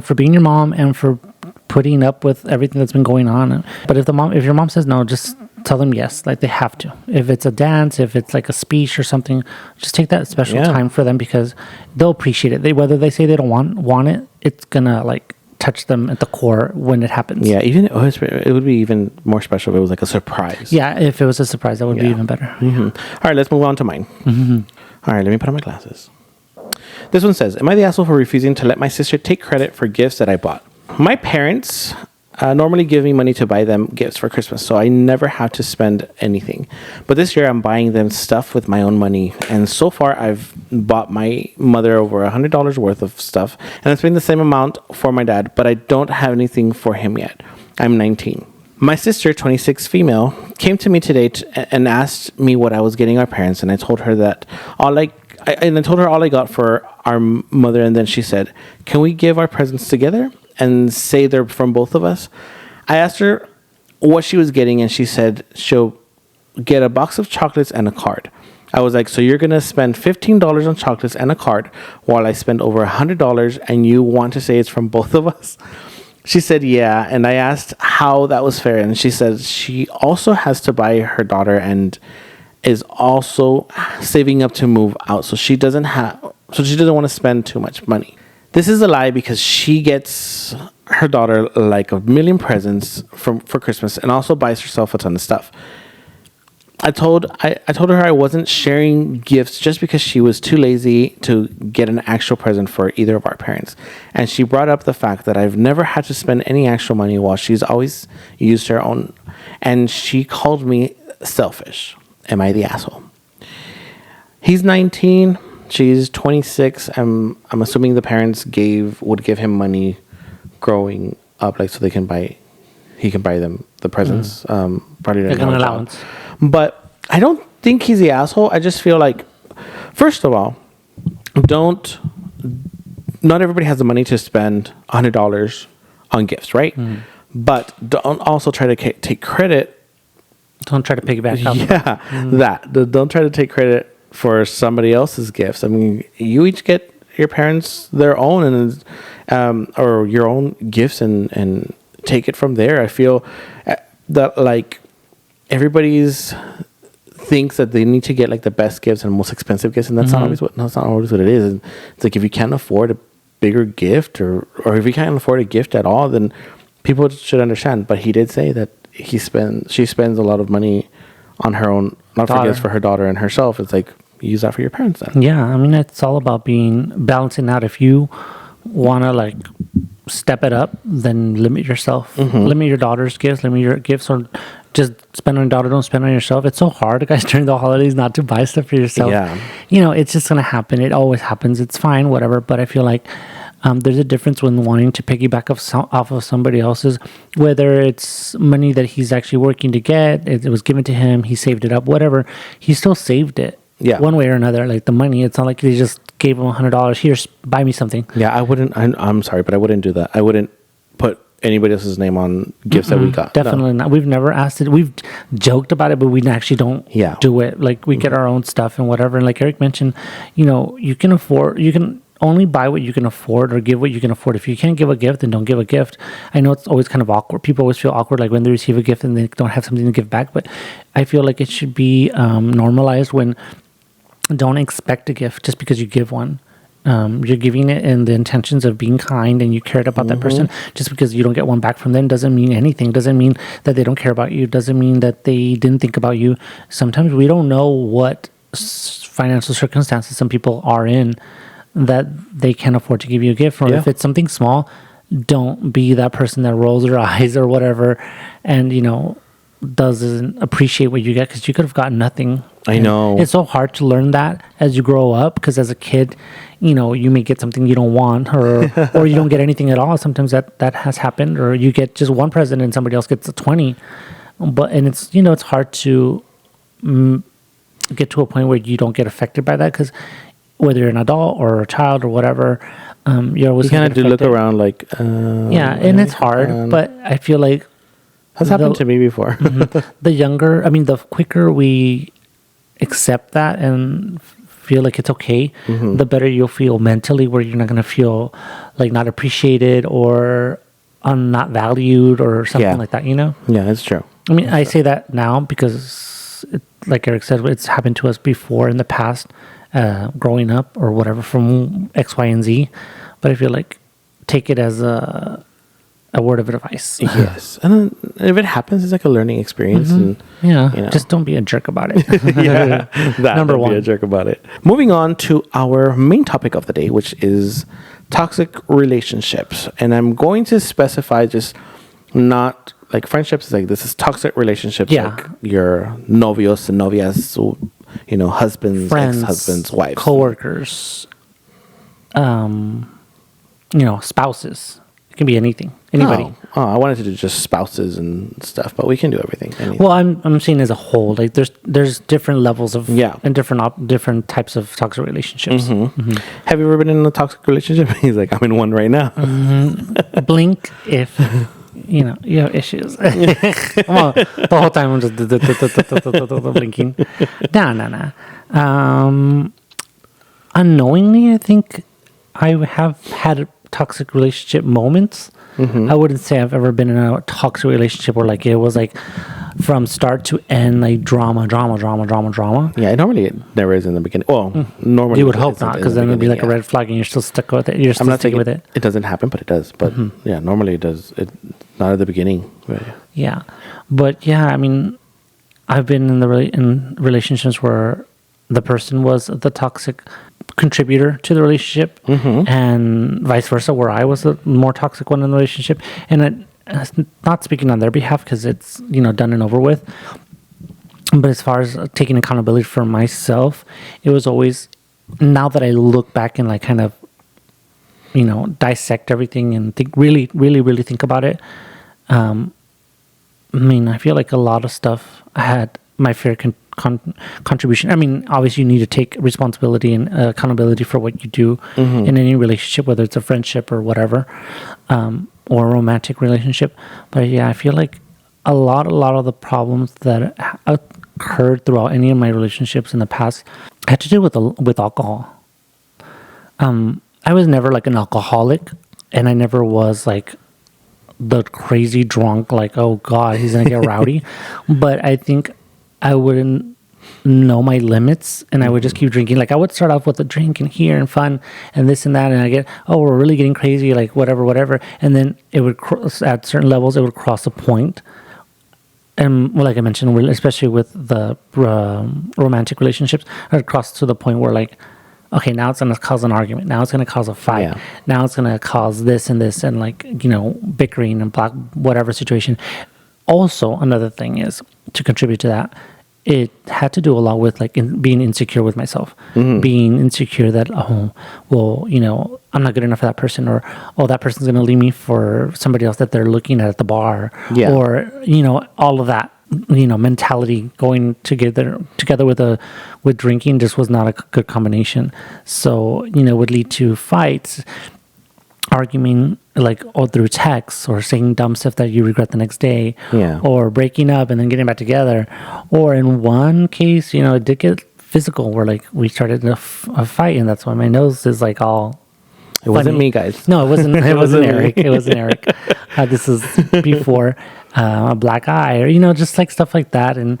for being your mom and for putting up with everything that's been going on. But if your mom says no, just tell them yes, like they have to. If it's a dance, if it's like a speech or something, just take that special time for them because they'll appreciate it. Whether they say they don't want it, it's gonna like touch them at the core when it happens. Yeah, it would be even more special if it was like a surprise. Yeah, if it was a surprise, that would be even better. All right, let's move on to mine. All right, let me put on my glasses. This one says, am I the asshole for refusing to let my sister take credit for gifts that I bought? My parents normally give me money to buy them gifts for Christmas, so I never have to spend anything. But this year I'm buying them stuff with my own money, and so far I've bought my mother over $100 worth of stuff, and I'm spending the same amount for my dad, but I don't have anything for him yet. I'm 19. My sister, 26 female, came to me today and asked me what I was getting our parents, and I told her that I told her all I got for our mother, and then she said, can we give our presents together and say they're from both of us? I asked her what she was getting, and she said she'll get a box of chocolates and a card. I was like, so you're going to spend $15 on chocolates and a card while I spend over $100 and you want to say it's from both of us? She said, yeah. And I asked how that was fair. And she said she also has to buy her daughter and is also saving up to move out. So she doesn't want to spend too much money. This is a lie because she gets her daughter like a million presents for Christmas and also buys herself a ton of stuff. I told her I wasn't sharing gifts just because she was too lazy to get an actual present for either of our parents. And she brought up the fact that I've never had to spend any actual money while she's always used her own. And she called me selfish. Am I the asshole? He's 19. She's 26. I'm assuming the parents would give him money growing up, like so he can buy them the presents. Probably like an allowance. But I don't think he's the asshole. I just feel like, first of all, not everybody has the money to spend $100 on gifts, right? But don't also try to take credit. Don't try to piggyback up. Yeah, don't try to take credit for somebody else's gifts. I mean, you each get your parents their own and or your own gifts and take it from there. I feel that like everybody's thinks that they need to get like the best gifts and most expensive gifts, and that's not always what it is. And it's like if you can't afford a bigger gift, or if you can't afford a gift at all, then people should understand. But he did say that she spends a lot of money on her own, not for gifts, for her daughter and herself. It's like, use that for your parents then. Yeah, I mean, it's all about balancing out. If you want to like step it up, then limit yourself, limit your daughter's gifts, limit your gifts, or just spend on your daughter, don't spend on yourself. It's so hard, guys, during the holidays not to buy stuff for yourself. Yeah. You know, it's just going to happen. It always happens. It's fine, whatever. But I feel like there's a difference when wanting to piggyback off of somebody else's, whether it's money that he's actually working to get, it was given to him, he saved it up, whatever. He still saved it. Yeah. One way or another, like the money, it's not like they just gave him $100. Here, buy me something. Yeah, I wouldn't. I'm sorry, but I wouldn't do that. I wouldn't put anybody else's name on gifts that we got. Definitely not. We've never asked it. We've joked about it, but we actually don't do it. Like we get our own stuff and whatever. And like Eric mentioned, you know, you can only buy what you can afford or give what you can afford. If you can't give a gift, then don't give a gift. I know it's always kind of awkward. People always feel awkward like when they receive a gift and they don't have something to give back. But I feel like it should be normalized when don't expect a gift just because you give one. You're giving it in the intentions of being kind and you cared about that person. Just because you don't get one back from them doesn't mean anything. Doesn't mean that they don't care about you. Doesn't mean that they didn't think about you. Sometimes we don't know what financial circumstances some people are in that they can't afford to give you a gift. Or if it's something small, don't be that person that rolls their eyes or whatever and, you know, doesn't appreciate what you get because you could have gotten nothing. I know. It's so hard to learn that as you grow up because as a kid, you know, you may get something you don't want or you don't get anything at all. Sometimes that has happened, or you get just one present and somebody else gets a 20. And it's, you know, it's hard to get to a point where you don't get affected by that because whether you're an adult or a child or whatever, you're always kind of do look around like and it's hard, but I feel like has happened to me before. The quicker we accept that and feel like it's okay, the better you'll feel mentally, where you're not going to feel like not appreciated or not valued or something like that, you know? Yeah, it's true. I mean, I say that now because, like Eric said, it's happened to us before in the past, growing up or whatever from X, Y, and Z. But I feel like take it as a word of advice. Yes. And then if it happens, it's like a learning experience. And, yeah. You know. Just don't be a jerk about it. Number one. Be a jerk about it. Moving on to our main topic of the day, which is toxic relationships. And I'm going to specify just not like friendships. Like this is toxic relationships. Yeah. Like your novios and novias, you know, husbands, friends, ex-husbands, wives. Coworkers. You know, spouses. It can be anything. Anybody. Oh, I wanted to do just spouses and stuff, but we can do everything. Anything. Well, I'm saying as a whole, like there's different levels of and different types of toxic relationships. Have you ever been in a toxic relationship? He's like, I'm in one right now. Blink if you know you have issues. Well, the whole time I'm just blinking. Nah. Unknowingly, I think I have had toxic relationship moments. I wouldn't say I've ever been in a toxic relationship where like it was like from start to end like drama. Yeah, it never is in the beginning. Well, normally you would hope not, because then it'd be like a red flag and you're still stuck with it. You're still sticking with it. It doesn't happen, but it does. But yeah, normally it does. It not at the beginning. Yeah, but yeah, I mean, I've been in relationships where the person was the toxic contributor to the relationship, and vice versa, where I was the more toxic one in the relationship. And not speaking on their behalf because it's, you know, done and over with. But as far as taking accountability for myself, it was always, now that I look back and like kind of, you know, dissect everything and think really think about it. I mean, I feel like a lot of stuff I had my fair contribution. I mean, obviously you need to take responsibility and accountability for what you do in any relationship, whether it's a friendship or whatever, or a romantic relationship. But yeah, I feel like a lot of the problems that occurred throughout any of my relationships in the past had to do with alcohol. I was never like an alcoholic, and I never was like the crazy drunk, like, oh God, he's going to get rowdy. But I think I wouldn't know my limits, and I would just keep drinking. Like, I would start off with a drink and here and fun and this and that, and I get, oh, we're really getting crazy, like whatever. And then it would at certain levels, it would cross a point. And like I mentioned, especially with the romantic relationships, it would cross to the point where, like, okay, now it's going to cause an argument. Now it's going to cause a fight. Yeah. Now it's going to cause this and this and, like, bickering and whatever situation. Also, another thing is, to contribute to that, it had to do a lot with, like, being insecure with myself, being insecure that, oh, well, I'm not good enough for that person, or, oh, that person's going to leave me for somebody else that they're looking at the bar, or, all of that, mentality going together with drinking just was not a good combination. So, would lead to fights, arguing, like, all through texts, or saying dumb stuff that you regret the next day, or breaking up and then getting back together. Or in one case, it did get physical, where, like, we started a fight, and that's why my nose is, like, all It wasn't me, guys. No, it wasn't. It wasn't Eric. It wasn't Eric. This is before a black eye, or just like stuff like that. And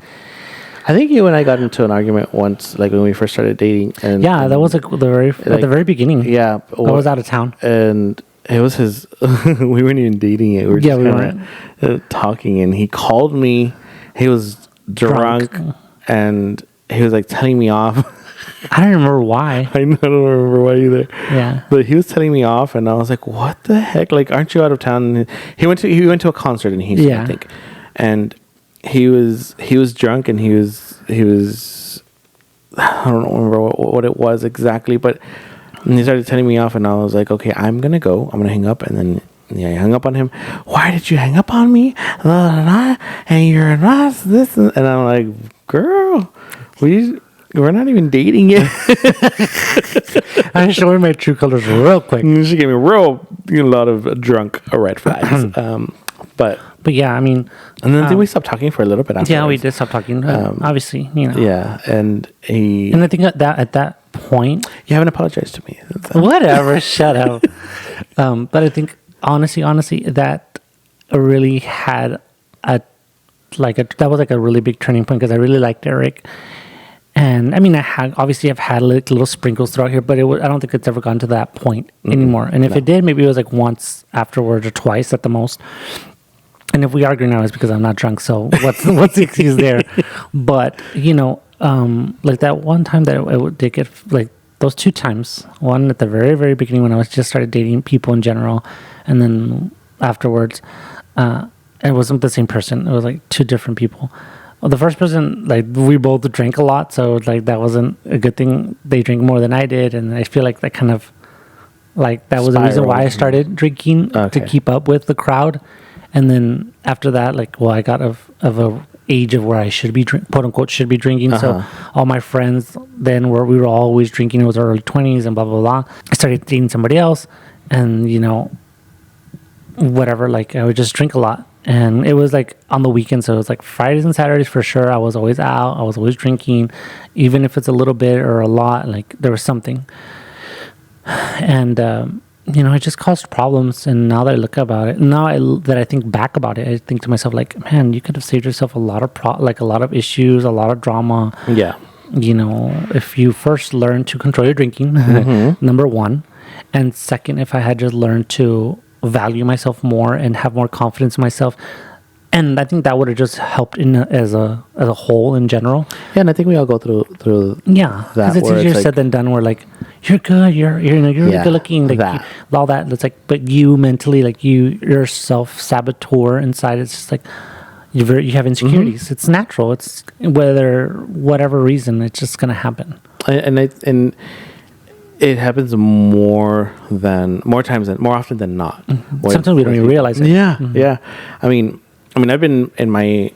I think you and I got into an argument once, like when we first started dating. And that was like at the very beginning. Yeah, I was out of town, and it was his. We weren't even dating it. We were talking, and he called me. He was drunk. And he was like telling me off. I don't remember why. I don't remember why either. Yeah. But he was telling me off, and I was like, "What the heck? Like, aren't you out of town?" And he went to a concert in Houston, I think, and he was drunk, and he was I don't remember what it was exactly, but he started telling me off, and I was like, "Okay, I'm gonna go. I'm gonna hang up," and then. Yeah, I hung up on him. Why did you hang up on me? And you're not this, and I'm like, girl, we're not even dating yet. I showed her my true colors real quick. She gave me a lot of drunk red flags. But yeah, I mean, and then we stopped talking for a little bit afterwards. Yeah, we did stop talking. Obviously, Yeah, and I think at that point, you haven't apologized to me. Whatever, shut up. But I think. Honestly, that really had that was like a really big turning point, because I really liked Eric, and I mean, I've had like little sprinkles throughout here, but I don't think it's ever gone to that point anymore. And if it did, maybe it was like once afterwards or twice at the most. And if we argue now, it's because I'm not drunk. So what's the excuse there? But like that one time that I did get like. Those two times, one at the very, very beginning when I was just started dating people in general, and then afterwards, it wasn't the same person. It was like two different people. Well, the first person, like, we both drank a lot, so like that wasn't a good thing. They drank more than I did, and I feel like that kind of, like, that was the reason why I started drinking, to keep up with the crowd. And then after that, like, well, I got of a age of where I should be quote unquote should be drinking. So all my friends then we were always drinking. It was our early 20s and blah blah blah. I started dating somebody else, and whatever, like, I would just drink a lot. And it was like on the weekends, so it was like Fridays and Saturdays for sure. I was always out, I was always drinking, even if it's a little bit or a lot, like there was something. And it just caused problems. And now that I look about it, that I think back about it, I think to myself, like, man, you could have saved yourself a lot of a lot of issues, a lot of drama. Yeah. If you first learn to control your drinking, number one, and second, if I had just learned to value myself more and have more confidence in myself, and I think that would have just helped as a whole in general. Yeah, and I think we all go through that, because it's easier said than done. We're like, you're good, you're really good looking, like all that. It's like, but you mentally, like, you're self-saboteur inside. It's just like you have insecurities. It's natural. It's whatever reason, it's just gonna happen. And it happens more often than not. Sometimes we don't even realize it. Yeah, yeah. I mean, I've been in my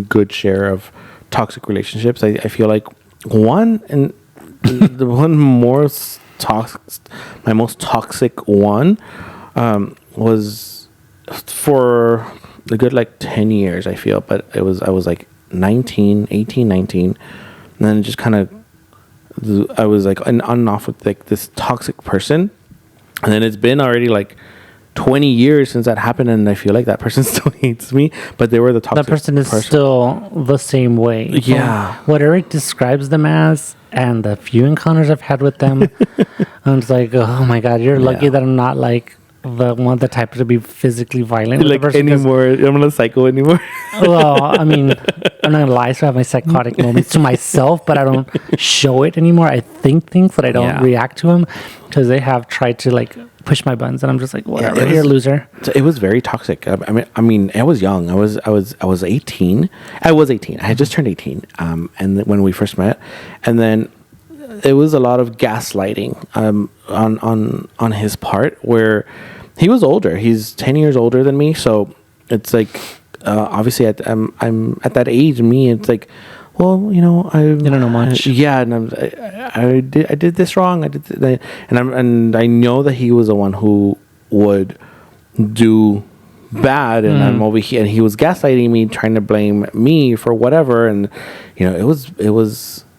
good share of toxic relationships. I feel like the my most toxic one was for a good like 10 years, I feel. But I was like 18, 19, and then just kind of I was like on and off with like this toxic person, and then it's been already like 20 years since that happened, and I feel like that person still hates me, but they were the toxic That person is still the same way. Yeah. What Eric describes them as, and the few encounters I've had with them, I'm just like, oh my God, you're lucky that I'm not like the type to be physically violent with like the person. anymore. I'm not psycho anymore. Well, I mean, I'm not gonna lie, so I have my psychotic moments to myself, but I don't show it anymore. I think things, but I don't react to them because they have tried to like push my buttons, and I'm just like, whatever, you're a loser. So it was very toxic. I mean, I was young. I was 18. I was 18. I had just turned 18. And when we first met, and then it was a lot of gaslighting on his part, where he was older. He's 10 years older than me, so it's like obviously I'm at that age. Me, it's like, well, you know, you don't know much. Yeah, and I did this wrong. I did that, and I know that he was the one who would do bad, and I'm over here, and he was gaslighting me, trying to blame me for whatever, and you know,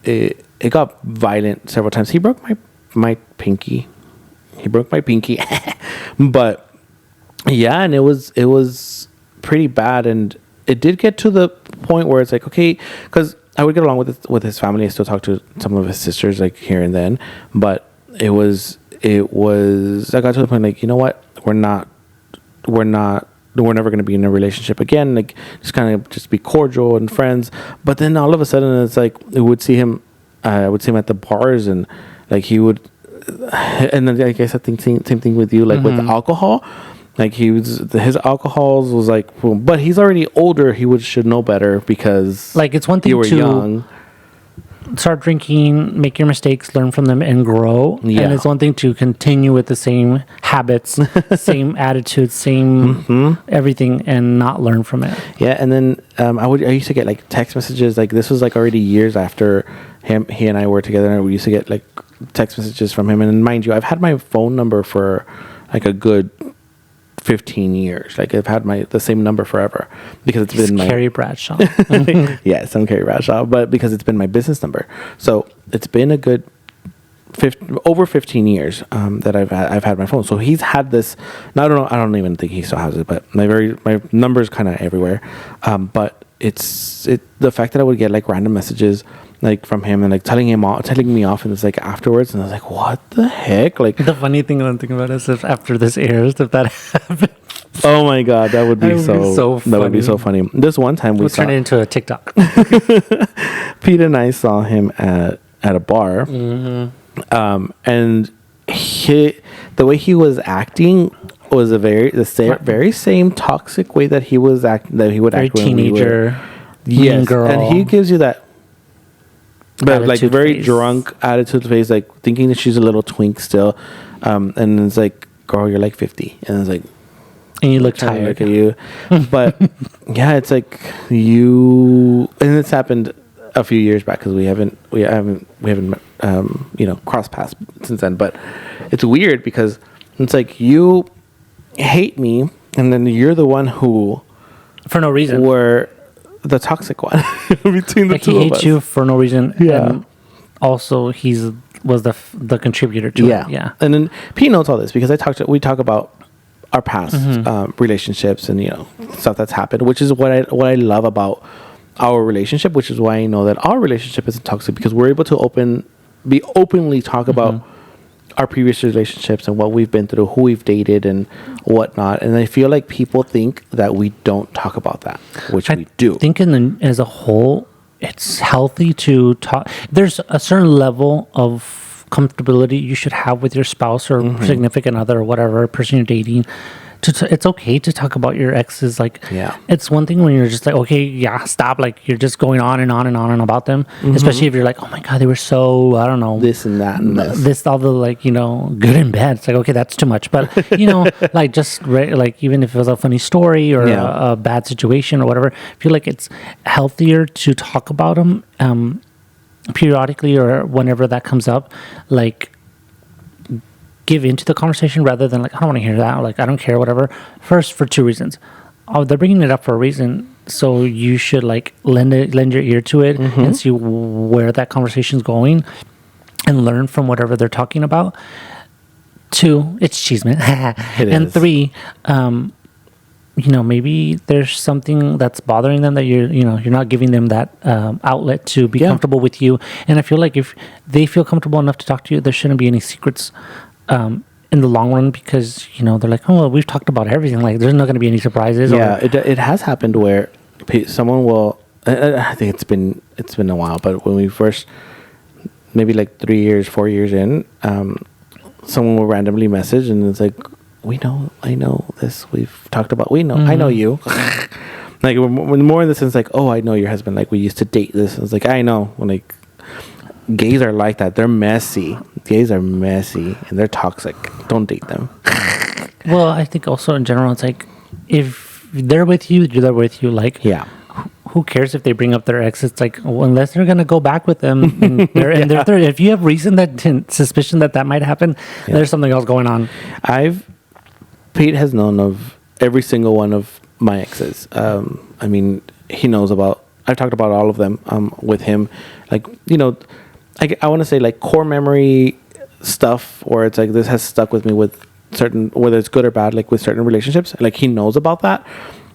it got violent several times. He broke my pinky. He broke my pinky, but yeah, and it was pretty bad, and it did get to the point where it's like, okay, because I would get along with his family. I still talk to some of his sisters like here and then, but it was I got to the point like, you know what, we're never going to be in a relationship again, like just kind of just be cordial and friends. But then all of a sudden it's like I would see him at the bars, and like he would, and then I guess I think same thing with you, like with the alcohol. Like his alcohols was like, but he's already older. He should know better, because like it's one thing you were to young. Start drinking, make your mistakes, learn from them, and grow. Yeah. And it's one thing to continue with the same habits, same attitudes, same everything, and not learn from it. Yeah, and then I used to get like text messages. Like this was like already years after he and I were together, and we used to get like text messages from him. And mind you, I've had my phone number for like a good 15 years. Like I've had the same number forever, because it's been Carrie Bradshaw. Yes, I'm Carrie Bradshaw, but because it's been my business number, so it's been a good over 15 years that I've had my phone. So he's had this. Now I don't even think he still has it, but my number's kind of everywhere. But the fact that I would get like random messages like from him, and like telling me off, and it's like afterwards, and I was like, what the heck? Like the funny thing I'm thinking about is if after this airs, if that happens. Oh my God, that would be so funny. That would be so funny. This one time we'll turn it into a TikTok. Pete and I saw him at a bar, and the way he was acting was very same toxic way that he was that he would very act when teenager, yes, girl, and he gives you that. But like very face. drunk attitude face, like thinking that she's a little twink still, and it's like, girl, you're like 50, and it's like, and you look tired. Look at you, but yeah, it's like you, and it's happened a few years back, because we haven't crossed paths since then. But it's weird, because it's like you hate me, and then you're the one who, for no reason, were the toxic one between the two of us. He hates you for no reason. Yeah. And also, was the contributor to it. Yeah. And then Pete knows all this, because we talk about our past relationships, and stuff that's happened, which is what I love about our relationship, which is why I know that our relationship isn't toxic, because we're able to openly talk about our previous relationships and what we've been through, who we've dated and whatnot. And I feel like people think that we don't talk about that, which we do. I think as a whole, it's healthy to talk. There's a certain level of comfortability you should have with your spouse or significant other or whatever person you're dating. It's okay to talk about your exes. Like, it's one thing when you're just like, okay, yeah, stop. Like, you're just going on and on and on and about them. Especially if you're like, oh my God, they were so, I don't know, this and that and this all the like, good and bad. It's like, okay, that's too much. But like just like even if it was a funny story or a bad situation or whatever, I feel like it's healthier to talk about them periodically or whenever that comes up. Like, give into the conversation rather than like, I don't want to hear that, or like, I don't care, whatever. First, for two reasons. They're bringing it up for a reason, so you should like lend your ear to it and see where that conversation's going and learn from whatever they're talking about. 2, it's Cheeseman. And is. 3, maybe there's something that's bothering them that you're not giving them that outlet to be comfortable with you. And I feel like if they feel comfortable enough to talk to you, there shouldn't be any secrets in the long run, because they're like, oh, well, we've talked about everything. Like, there's not going to be any surprises. Yeah, it has happened where someone will. I think it's been a while, but when we first, maybe like 3 years, 4 years in, someone will randomly message and it's like, I know this. We've talked about. We know. I know you. Like we're more in the sense like, oh, I know your husband. Like we used to date this. It's like I know. Like gays are like that. They're messy. Gays are messy and they're toxic. Don't date them. Well, I think also in general, it's like if they're with you, they're with you. Like who cares if they bring up their ex? It's like, well, unless they're gonna go back with them, and if you have reason suspicion that might happen, there's something else going on. Pete has known of every single one of my exes. I mean, he knows about. I've talked about all of them with him. Like I want to say like core memory stuff, or it's like this has stuck with me with certain, whether it's good or bad, like with certain relationships. Like he knows about that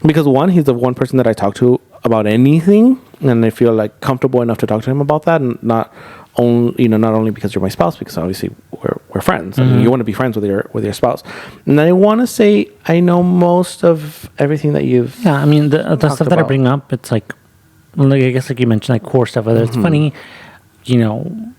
because he's the one person that I talk to about anything, and I feel like comfortable enough to talk to him about that, and not only because you're my spouse, because obviously we're friends. I mean, you want to be friends with your spouse. And I want to say I know most of everything that you've. Yeah, I mean the stuff that I bring up, it's like I guess like you mentioned, like core stuff. Whether it's funny, an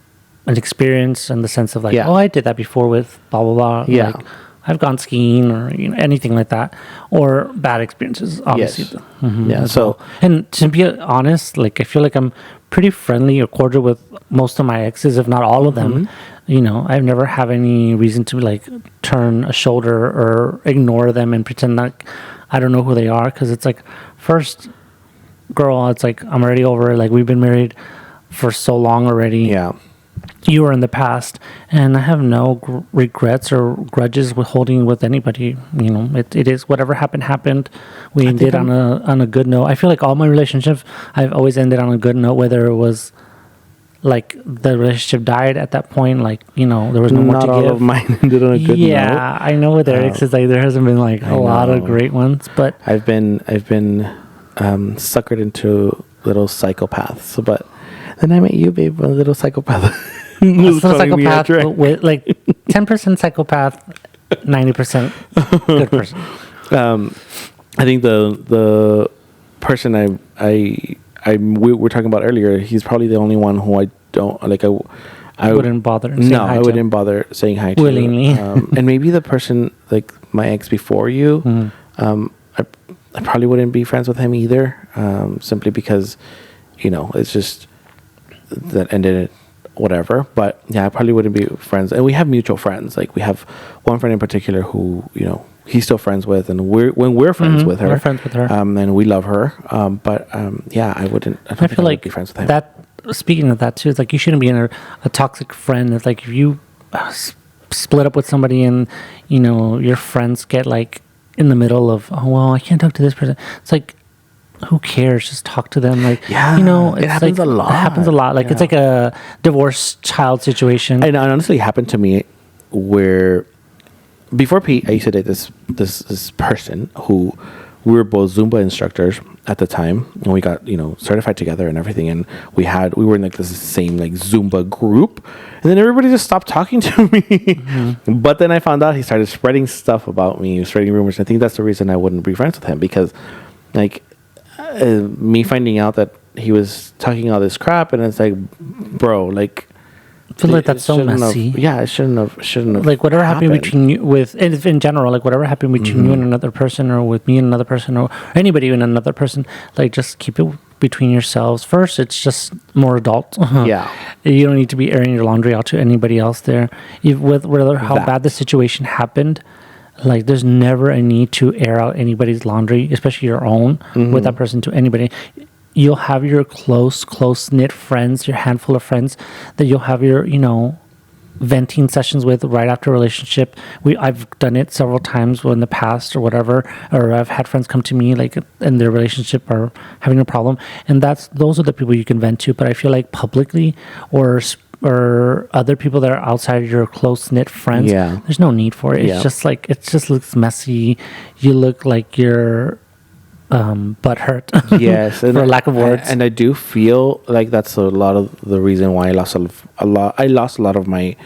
experience in the sense of like, oh, I did that before with blah blah blah. Yeah. Like, I've gone skiing or anything like that, or bad experiences, obviously. Yes. Yeah. So, and to be honest, like I feel like I'm pretty friendly or cordial with most of my exes, if not all of them. I've never had any reason to like turn a shoulder or ignore them and pretend like I don't know who they are, because it's like, first, girl, it's like I'm already over it. Like we've been married for so long already. Yeah. You were in the past, and I have no regrets or grudges with holding with anybody. It is whatever happened. We ended on a good note. I feel like all my relationships, I've always ended on a good note, whether it was like the relationship died at that point, like there was no more to give. Not all of mine ended on a good note. Yeah, I know with Eric's, it's like there hasn't been like a lot of great ones, but I've been suckered into little psychopaths. But then I met you, babe, a little psychopath. Psychopath with like 10% psychopath, 90% good person. I think the person we were talking about earlier, he's probably the only one who I don't like. I wouldn't bother. I wouldn't bother saying hi to willingly. And maybe the person like my ex before you, I probably wouldn't be friends with him either. Simply because, it's just that ended. Whatever, but yeah, I probably wouldn't be friends. And we have mutual friends. Like we have one friend in particular who he's still friends with, and we're friends with her. We're friends with her, and we love her. But yeah, I wouldn't. I feel like be friends with him. That speaking of that too, it's like you shouldn't be in a toxic friend. It's like if you split up with somebody and your friends get like in the middle of, oh well, I can't talk to this person. It's like, who cares? Just talk to them. Like, it's it happens like, a lot. It happens a lot. Like, it's like a divorced child situation. And it honestly happened to me where before Pete, I used to date this person who we were both Zumba instructors at the time, and we got certified together and everything. And we were in like this same like Zumba group, and then everybody just stopped talking to me. But then I found out he started spreading stuff about me, spreading rumors. And I think that's the reason I wouldn't be friends with him, because like. Me finding out that he was talking all this crap, and it's like, bro, like, I feel like that's so messy. It shouldn't have. Like whatever happened between you in general, like whatever happened between you and another person, or with me and another person, or anybody and another person, like just keep it between yourselves. First, it's just more adult. Yeah, you don't need to be airing your laundry out to anybody else there. Whether how bad the situation happened. Like, there's never a need to air out anybody's laundry, especially your own, with that person to anybody. You'll have your close-knit friends, your handful of friends that you'll have your, venting sessions with right after a relationship. I've done it several times in the past or whatever, or I've had friends come to me, like, in their relationship or having a problem. And those are the people you can vent to. But I feel like publicly or or other people that are outside of your close knit friends, Yeah. there's no need for it. It's Yeah. just like it just looks messy. You look like you're butt hurt. Yes, and for lack of words. and I do feel like that's a lot of the reason why I lost I lost a lot of my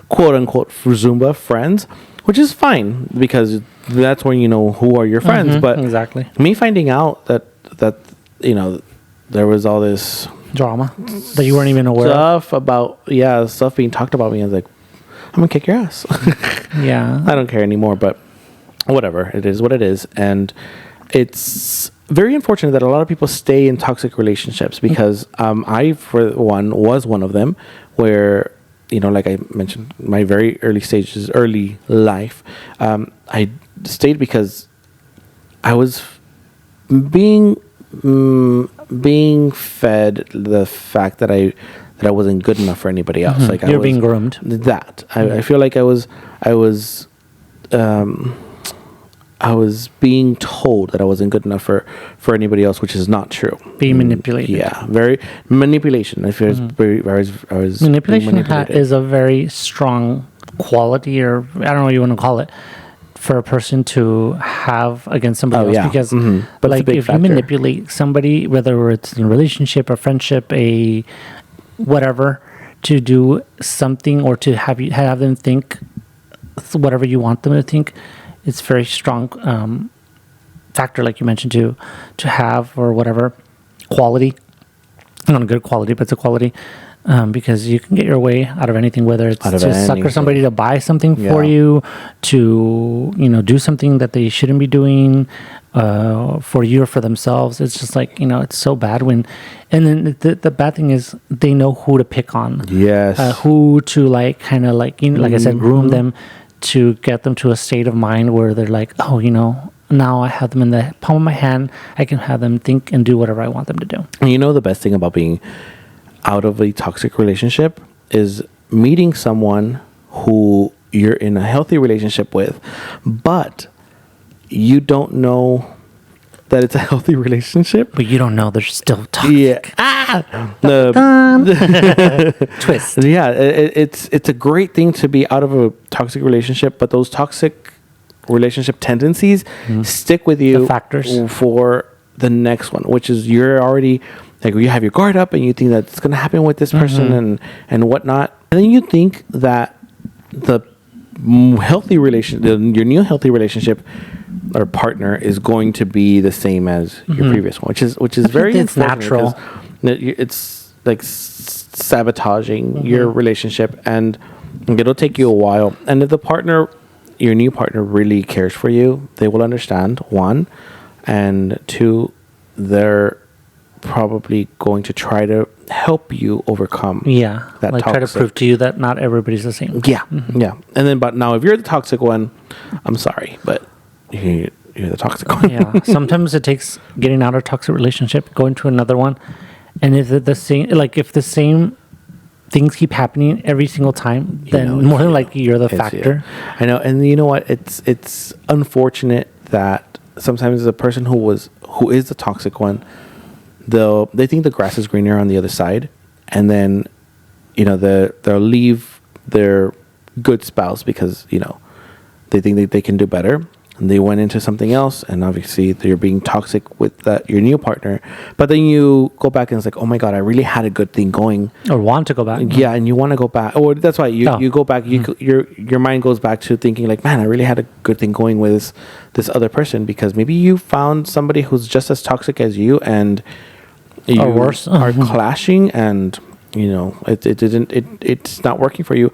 quote unquote Zumba friends, which is fine because that's when you know who are your friends. But exactly. me finding out that there was all this Drama that you weren't even aware of. stuff being talked about me, I was like, I'm gonna kick your ass. Yeah. I don't care anymore, but whatever. It is what it is. And it's very unfortunate that a lot of people stay in toxic relationships because I, for one, was one of them where, like I mentioned, my very early life, I stayed because I was being fed the fact that I wasn't good enough for anybody else. Like You're being groomed. I feel like I was being told that I wasn't good enough for anybody else, which is not true. Being manipulated. Yeah, very manipulation. I feel I was Manipulation being manipulated. is a very strong quality, or I don't know what you want to call it, for a person to have against somebody else. Yeah. Because, But it's a like, big if factor. you manipulate somebody, whether it's in a relationship, a friendship, a whatever, to do something or to have them think whatever you want them to think, it's very strong factor, like you mentioned, to have, or whatever quality. Not a good quality, but it's a quality. Because you can get your way out of anything, whether it's to sucker somebody to buy something for you, to do something that they shouldn't be doing for you or for themselves. It's just like, it's so bad when, and then the bad thing is they know who to pick on. Yes. Who to like like I said, groom them to get them to a state of mind where they're like, oh, now I have them in the palm of my hand. I can have them think and do whatever I want them to do. And the best thing about being out of a toxic relationship is meeting someone who you're in a healthy relationship with, but you don't know that it's a healthy relationship. But you don't know they're still toxic. Yeah. Twist. Yeah, it's a great thing to be out of a toxic relationship, but those toxic relationship tendencies stick with you The factors. for the next one, which is you're already like you have your guard up and you think that it's going to happen with this person and whatnot, and then you think that the healthy your new healthy relationship or partner is going to be the same as your previous one, which is very it's natural. It's like sabotaging your relationship, and it'll take you a while. And if your new partner really cares for you, they will understand, one, and two, they're probably going to try to help you overcome that like try to toxic. prove to you that not everybody's the same. Yeah. And then, but now if you're the toxic one, I'm sorry, but you're the toxic one. Yeah. Sometimes it takes getting out of a toxic relationship, going to another one, and if the same things keep happening every single time, then more than likely you're the factor. I know, and you know what? It's unfortunate that sometimes the person who is the toxic one, they think the grass is greener on the other side, and then they'll leave their good spouse because they think that they can do better, and they went into something else, and obviously you're being toxic with your new partner. But then you go back and it's like, oh my god, I really had a good thing going, Or want to go back. yeah, and you want to go back, or that's why you go back. Your mind goes back to thinking like, man, I really had a good thing going with this other person, because maybe you found somebody who's just as toxic as you, and you Or worse. are clashing, and it's not working for you.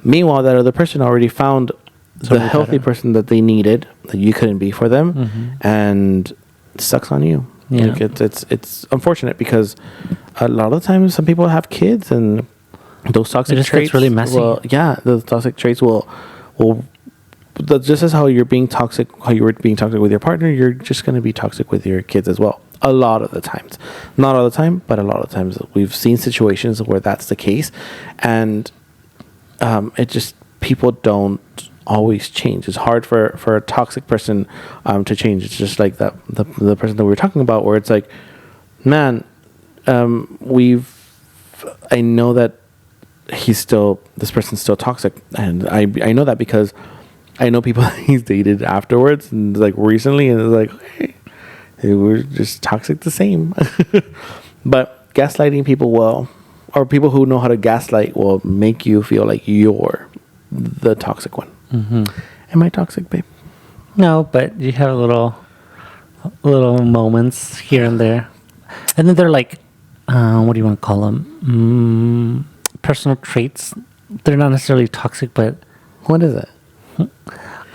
Meanwhile, that other person already found the healthy person that they needed, that you couldn't be for them, and it sucks on you. Yeah. Like it's unfortunate because a lot of the times some people have kids, and those toxic just traits gets really messy. Those toxic traits will just as how you're being toxic, how you were being toxic with your partner, you're just going to be toxic with your kids as well. A lot of the times, not all the time, but a lot of times we've seen situations where that's the case, and it just, people don't always change. It's hard for a toxic person to change. It's just like that the person that we were talking about, where it's like, man, I know that this person's still toxic, and I know that because I know people that he's dated afterwards and like recently, and it's like, hey, they were just toxic the same. But gaslighting people or people who know how to gaslight will make you feel like you're the toxic one. Am I toxic, babe? No, but you have little moments here and there, and then they're like, what do you want to call them? Personal traits. They're not necessarily toxic, but What is it?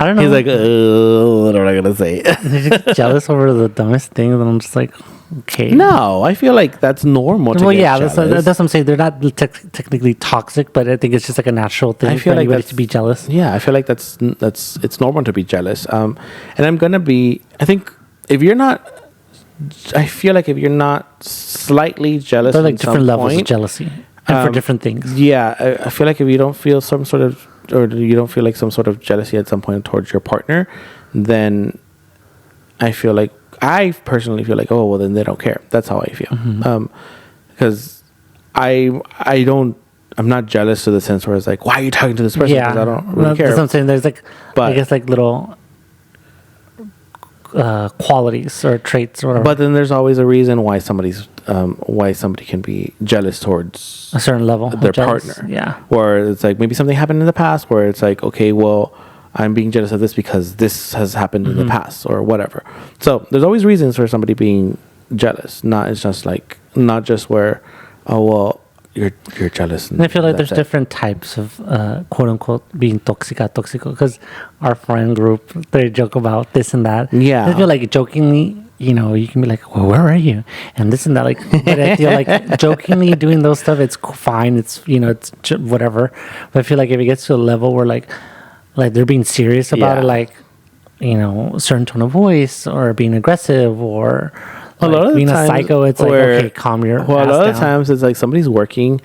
I don't know. He's like, what am I gonna say? They just get jealous over the dumbest things, and I'm just like, okay. No, I feel like that's normal. To Well, get yeah, jealous. that's what I'm saying. They're not technically toxic, but I think it's just like a natural thing I for feel like anybody that's to be jealous. Yeah, I feel like it's normal to be jealous. And I'm gonna be. I think if you're not, I feel like if you're not slightly jealous, They're like at some different levels point, of jealousy, and for different things. Yeah, I feel like if you don't feel some sort of, or you don't feel like some sort of jealousy at some point towards your partner, then I personally feel like, oh, well, then they don't care. That's how I feel. Because I'm not jealous to the sense where it's like, why are you talking to this person? Because I don't really care. That's what I'm saying. There's like, But- I guess like little qualities or traits or whatever. But then there's always a reason why somebody can be jealous towards A certain level of their jealous. partner. Yeah. Where it's like maybe something happened in the past where it's like, okay, well, I'm being jealous of this because this has happened in the past or whatever. So there's always reasons for somebody being jealous. Not just where, oh well, you're jealous. And I feel like there's that's it. different types of quote unquote being toxico because our friend group, they joke about this and that. Yeah. I feel like jokingly, you can be like, well, where are you? And this and that. Like, but I feel like jokingly doing those stuff, it's fine. It's, it's whatever. But I feel like if it gets to a level where like they're being serious about it, like, a certain tone of voice or being aggressive or A lot of being the a times psycho, it's like, where- okay, calm your Well, a ass lot of down. times it's like somebody's working.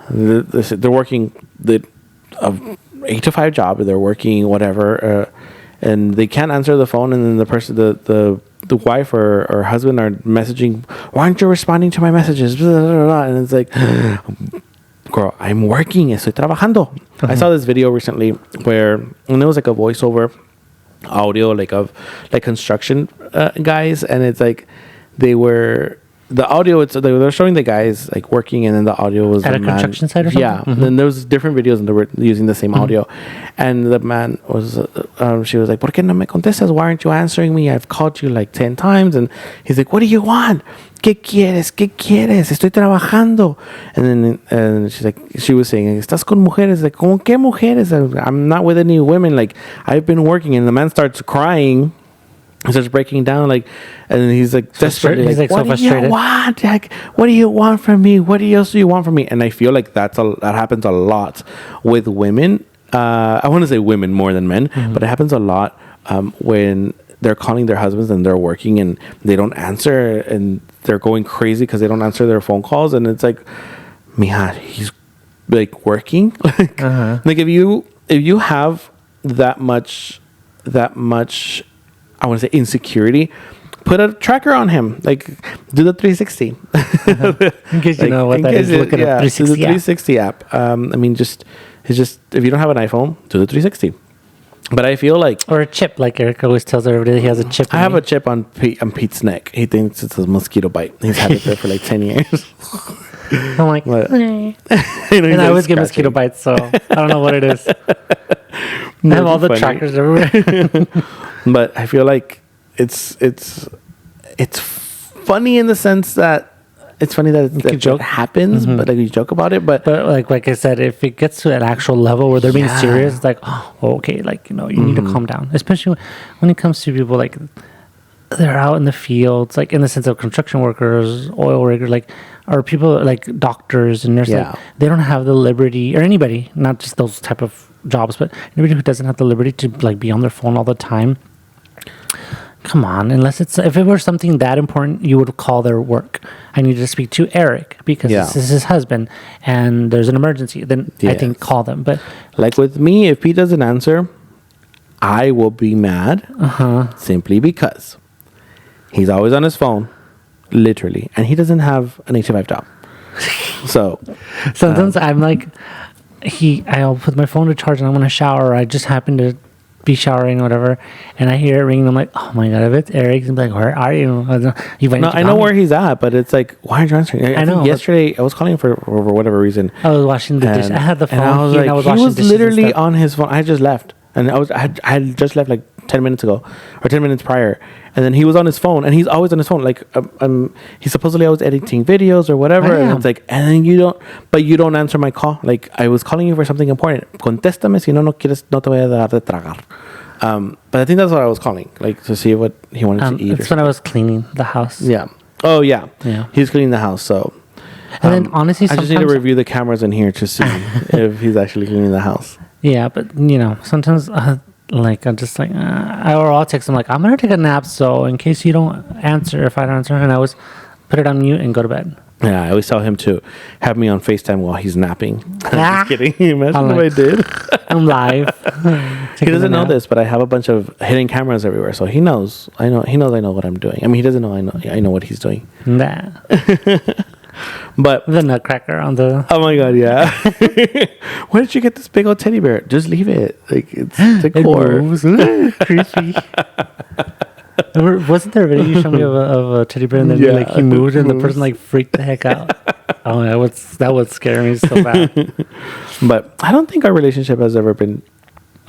They're working the 8 to 5 job, or they're working whatever, and they can't answer the phone, and then the person, the wife or husband are messaging, why aren't you responding to my messages? Blah, blah, blah, blah. And it's like, girl, I'm working, estoy trabajando. I saw this video recently and it was like a voiceover audio, of construction guys, and it's like they were they were showing the guys like working, and then the audio was At the a man, construction site or something? yeah. Then there was different videos and they were using the same audio, and the man was she was like, ¿Por qué no me contestas? Why aren't you answering me? I've called you like 10 times. And he's like, what do you want? ¿Qué quieres? Estoy trabajando. And then she was saying, ¿Estás con mujeres? Like, ¿Cómo qué mujeres? I'm not with any women. Like, I've been working. And the man starts crying. He starts breaking down, and then he's like desperately, he's, like, so what do you frustrated. want? Like, what do you want from me? What else do you want from me? And I feel like that happens a lot with women. I want to say women more than men, but it happens a lot when they're calling their husbands and they're working and they don't answer, and they're going crazy because they don't answer their phone calls, and it's like, mija, he's like working. Like if you have that much I want to say insecurity, put a tracker on him. Like, do the 360. In case you know what that is, look at a 360 do the 360 app. It's just if you don't have an iPhone, do the 360. But I feel like, or a chip, like Eric always tells everybody he has a chip. I have a chip on Pete's neck. He thinks it's a mosquito bite. He's had it there for like 10 years. I'm like, But- and I always get mosquito bites, so I don't know what it is. I have all the funny. trackers everywhere. But I feel like it's funny in the sense that it's funny that can joke. it happens, but like you joke about it. But But like I said, if it gets to an actual level where they're being Yeah. serious, it's like, oh, okay, like, you need to calm down. Especially when it comes to people like they're out in the fields, like in the sense of construction workers, oil riggers, like, or people like doctors and nurses. Yeah. Like, they don't have the liberty, or anybody, not just those type of jobs, but anybody who doesn't have the liberty to like be on their phone all the time. Come on, if it were something that important, you would call their work. I need to speak to Eric because this is his husband and there's an emergency. Then I think call them. But like with me, if Pete doesn't answer, I will be mad simply because he's always on his phone, literally, and he doesn't have an 8 to 5 job. So Sometimes I'm like, I'll put my phone to charge and I'm gonna shower. Or I just happen to be showering or whatever, and I hear it ring. And I'm like, oh my god, if it's Eric, I'm like, where are you? I know where he's at, but it's like, why aren't you answering? I know. Think yesterday, I was calling for whatever reason. I was washing the dish. I had the phone. And I was here, like, and I was he washing was dishes literally on his phone. I just left, and I had just left like 10 minutes ago, or 10 minutes prior, and then he was on his phone, and he's always on his phone. Like, he's supposedly always editing videos or whatever, and it's like, and then you don't answer my call. Like, I was calling you for something important. Contéstame, si no quieres, no te voy a dar de tragar. But I think that's what I was calling, like, to see what he wanted to eat. It's when I was cleaning the house. Yeah. Oh yeah. Yeah. He's cleaning the house, so. And then honestly, I just need to review the cameras in here to see if he's actually cleaning the house. Yeah, but sometimes like I'm just like, or I'll text him like, I'm gonna take a nap, so in case you don't answer, if I don't answer, and I always put it on mute and go to bed. Yeah, I always tell him to have me on FaceTime while he's napping. I'm just kidding. Imagine if I did. I'm live. He doesn't know this, but I have a bunch of hidden cameras everywhere, so he knows. He knows I know what I'm doing. I mean, he doesn't know I know what he's doing. Nah. But the nutcracker on the. Oh my god, yeah. Where did you get this big old teddy bear? Just leave it. Like, it's decor. Creepy. Wasn't there a video you showed me of a teddy bear and then he moved and the person like freaked the heck out? Oh, that would scare me so bad. But I don't think our relationship has ever been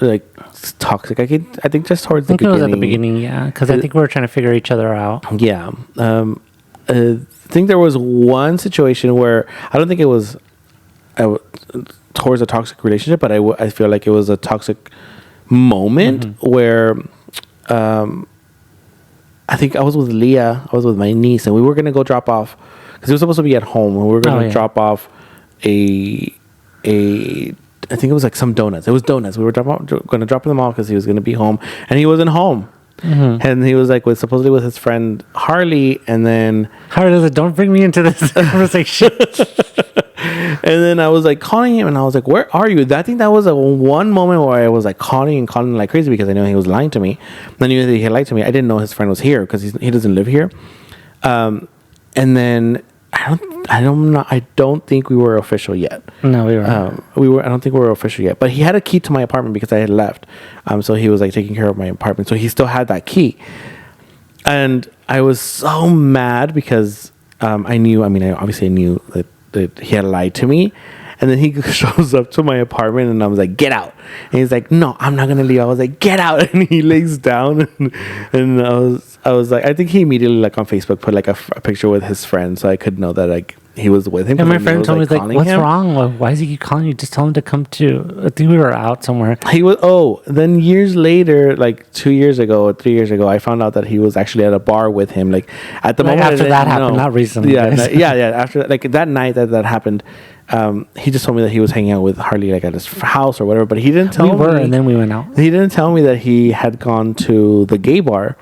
like toxic. I think just towards the beginning. It was at the beginning, yeah, because I think we were trying to figure each other out. Yeah. I think there was one situation where I don't think it was towards a toxic relationship, but I feel like it was a toxic moment where I think I was with Leah, I was with my niece, and we were going to go drop off, because we were supposed to be at home, and we were going to drop off I think it was like some donuts. It was donuts. We were going to drop them off because he was going to be home, and he wasn't home. And he was like supposedly with his friend Harley, and then Harley was like, don't bring me into this conversation. And then I was like calling him, and I was like, where are you? I think that was one moment where I was like calling like crazy because I knew he was lying to me. I knew that he had lied to me. I didn't know his friend was here because he doesn't live here. And then I don't think we were official yet. No, we weren't. I don't think we were official yet. But he had a key to my apartment because I had left. So he was like taking care of my apartment. So he still had that key. And I was so mad because I knew that he had lied to me. And then he shows up to my apartment, and I was like, get out. And he's like, no, I'm not going to leave. I was like, get out. And he lays down, and I was like, I think he immediately like on Facebook put like a picture with his friend, so I could know that like he was with him. And my friend told me, like, what's wrong? Why does he keep calling you? Just tell him to come to, I think we were out somewhere. Then years later, like 2 years ago or 3 years ago, I found out that he was actually at a bar with him. Like at the moment after that happened, not recently. Yeah. After like that night that happened, he just told me that he was hanging out with Harley like at his house or whatever, but he didn't tell me. And then we went out. He didn't tell me that he had gone to the gay bar.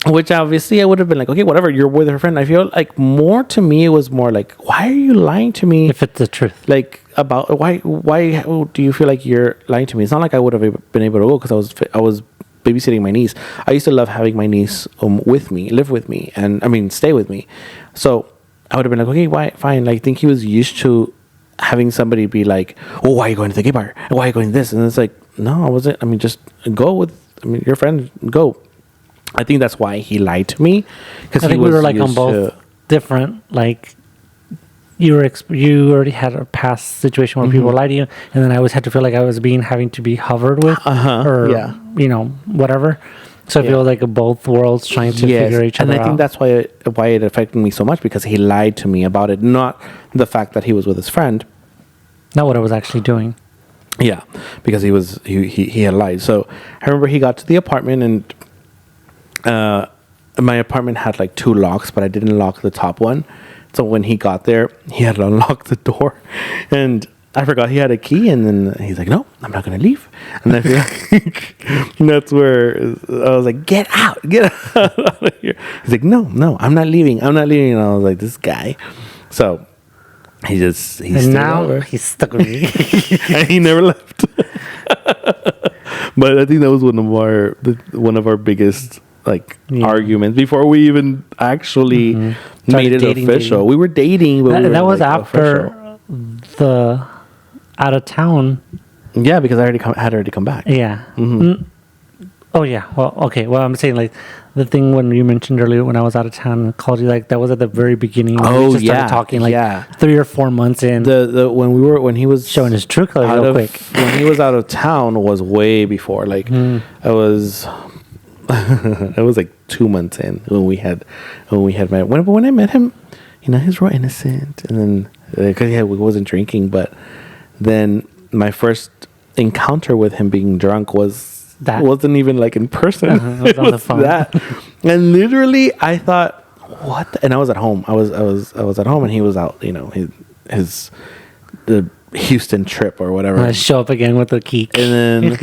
Which obviously I would have been like, okay, whatever, you're with her friend. I feel like it was more like, why are you lying to me? If it's the truth. Like, about why do you feel like you're lying to me? It's not like I would have been able to go because I was babysitting my niece. I used to love having my niece with me, live with me, and stay with me. So I would have been like, okay, why? Fine. Like, I think he was used to having somebody be like, oh, why are you going to the gay bar? Why are you going to this? And it's like, no, I wasn't. I mean, just go with, your friend, go. I think that's why he lied to me. Because I think we were like on both different, like, you already had a past situation where people lied to you, and then I always had to feel like I was having to be hovered with, or whatever. So I feel like both worlds trying to figure each other out. And I think that's why it affected me so much, because he lied to me about it, not the fact that he was with his friend. Not what I was actually doing. Yeah, because he had lied. So I remember he got to the apartment, and my apartment had like 2 locks, but I didn't lock the top one. So when he got there, he had to unlock the door, and I forgot he had a key. And then he's like, "No, I'm not gonna leave." And I feel like that's where I was like, "Get out of here!" He's like, "No, I'm not leaving. And I was like, "This guy." So he's now he's stuck with me, and he never left. But I think that was one of our biggest like Yeah. arguments before we even actually made it dating. official. We were dating, but we That, were, that was like, after official. the out of town. Yeah, because I had already come back. Yeah. Oh yeah. Well, okay. Well, I'm saying like the thing when you mentioned earlier when I was out of town and called you, like that was at the very beginning. When we Oh, just started yeah, talking like yeah. 3 or 4 months in. The when he was Showing his true colors out real of- quick. when he was out of town was way before. Like I was, it was like 2 months in when we had met. When I met him, you know, he was real innocent, and then because we wasn't drinking, but then my first encounter with him being drunk wasn't even like in person. It was on the phone. That, and literally I thought, what? And I was at home. I was at home, and he was out. You know, the Houston trip or whatever. I show up again with the key. And then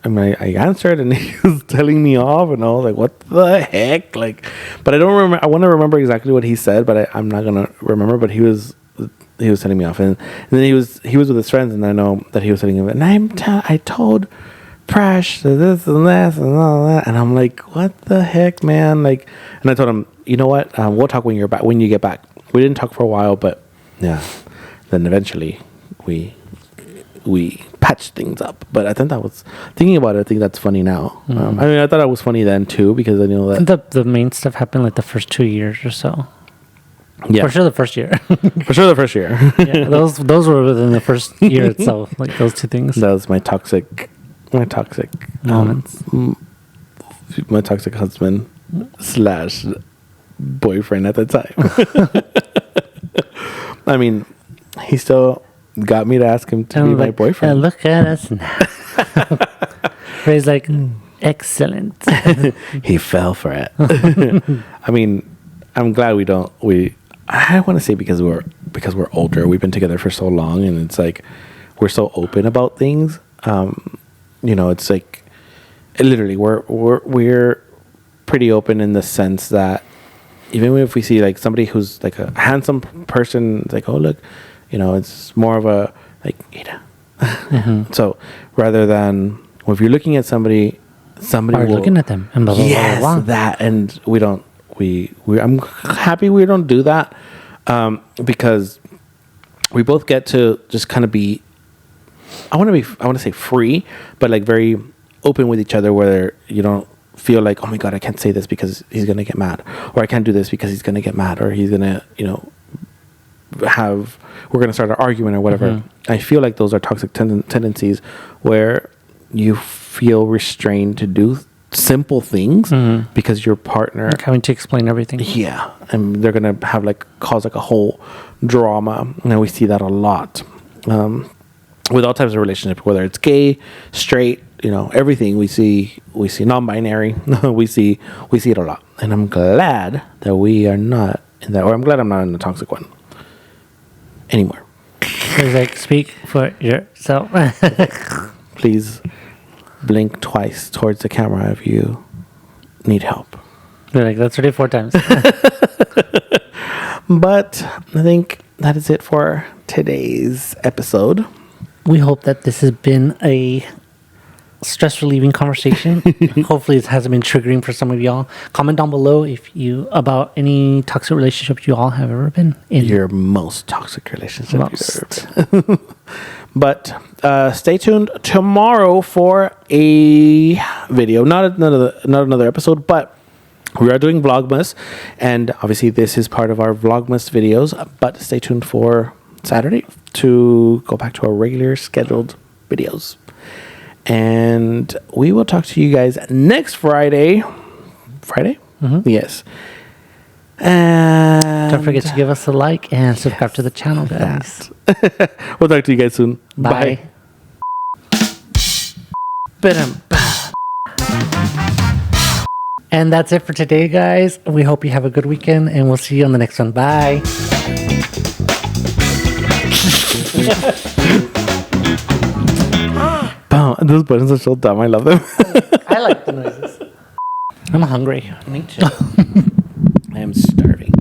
I answered, and he was telling me off, and I was like, what the heck? Like, but I don't remember. I want to remember exactly what he said, but I'm not gonna remember. But he was telling me off, and then he was with his friends, and I know that he was telling him, and I told Prash this and this and all that, and I'm like, what the heck, man? Like, and I told him, you know what? We'll talk when you get back. We didn't talk for a while, but yeah, then eventually we patched things up. But I think that was, thinking about it, I think that's funny now. I mean, I thought it was funny then too, because I know that The main stuff happened like the first 2 years or so. yeah, For sure the first year. for sure the first year. Yeah, those were within the first year itself, like those 2 things. That was my toxic Moments. My toxic husband / boyfriend at the time. I mean, he still got me to ask him to be my boyfriend. Look at us now. Ray's like, excellent. He fell for it. I mean, I'm glad I want to say because we're older, we've been together for so long, and it's like we're so open about things. You know, it's like literally we're pretty open in the sense that even if we see like somebody who's like a handsome person, it's like, oh look, you know, it's more of a like, you know. So rather than, well, if you're looking at somebody Are will, looking at them and blah, blah, yes, blah, blah, blah. that, and I'm happy we don't do that, because we both get to just kind of be, I want to say free, but like very open with each other, where you don't feel like, oh my God, I can't say this because he's going to get mad, or I can't do this because he's going to get mad, or he's going to, you know, we're going to start an argument or whatever. I feel like those are toxic tendencies where you feel restrained to do simple things because your partner, Like having to explain everything. yeah, and they're going to have like cause like a whole drama. And we see that a lot. With all types of relationships, whether it's gay, straight, you know, everything we see non-binary, we see it a lot. And I'm glad that we are not in that, or I'm glad I'm not in the toxic one anymore. He's like, speak for yourself. Please blink twice towards the camera if you need help. They're like, that's already 4 times. But I think that is it for today's episode. We hope that this has been a stress relieving conversation. Hopefully it hasn't been triggering for some of y'all. Comment down below about any toxic relationships you all have ever been in. Your most toxic relationship you've ever been. But stay tuned tomorrow for a video. Not another episode, but we are doing Vlogmas, and obviously this is part of our Vlogmas videos. But stay tuned for Saturday to go back to our regular scheduled videos. And we will talk to you guys next Friday. Friday? Yes. And Don't forget to give us a like and subscribe to the channel, guys. We'll talk to you guys soon. Bye. And that's it for today, guys. We hope you have a good weekend, and we'll see you on the next one. Bye. Wow, those buttons are so dumb. I love them. I like the noises. I'm hungry. Me too. I am starving.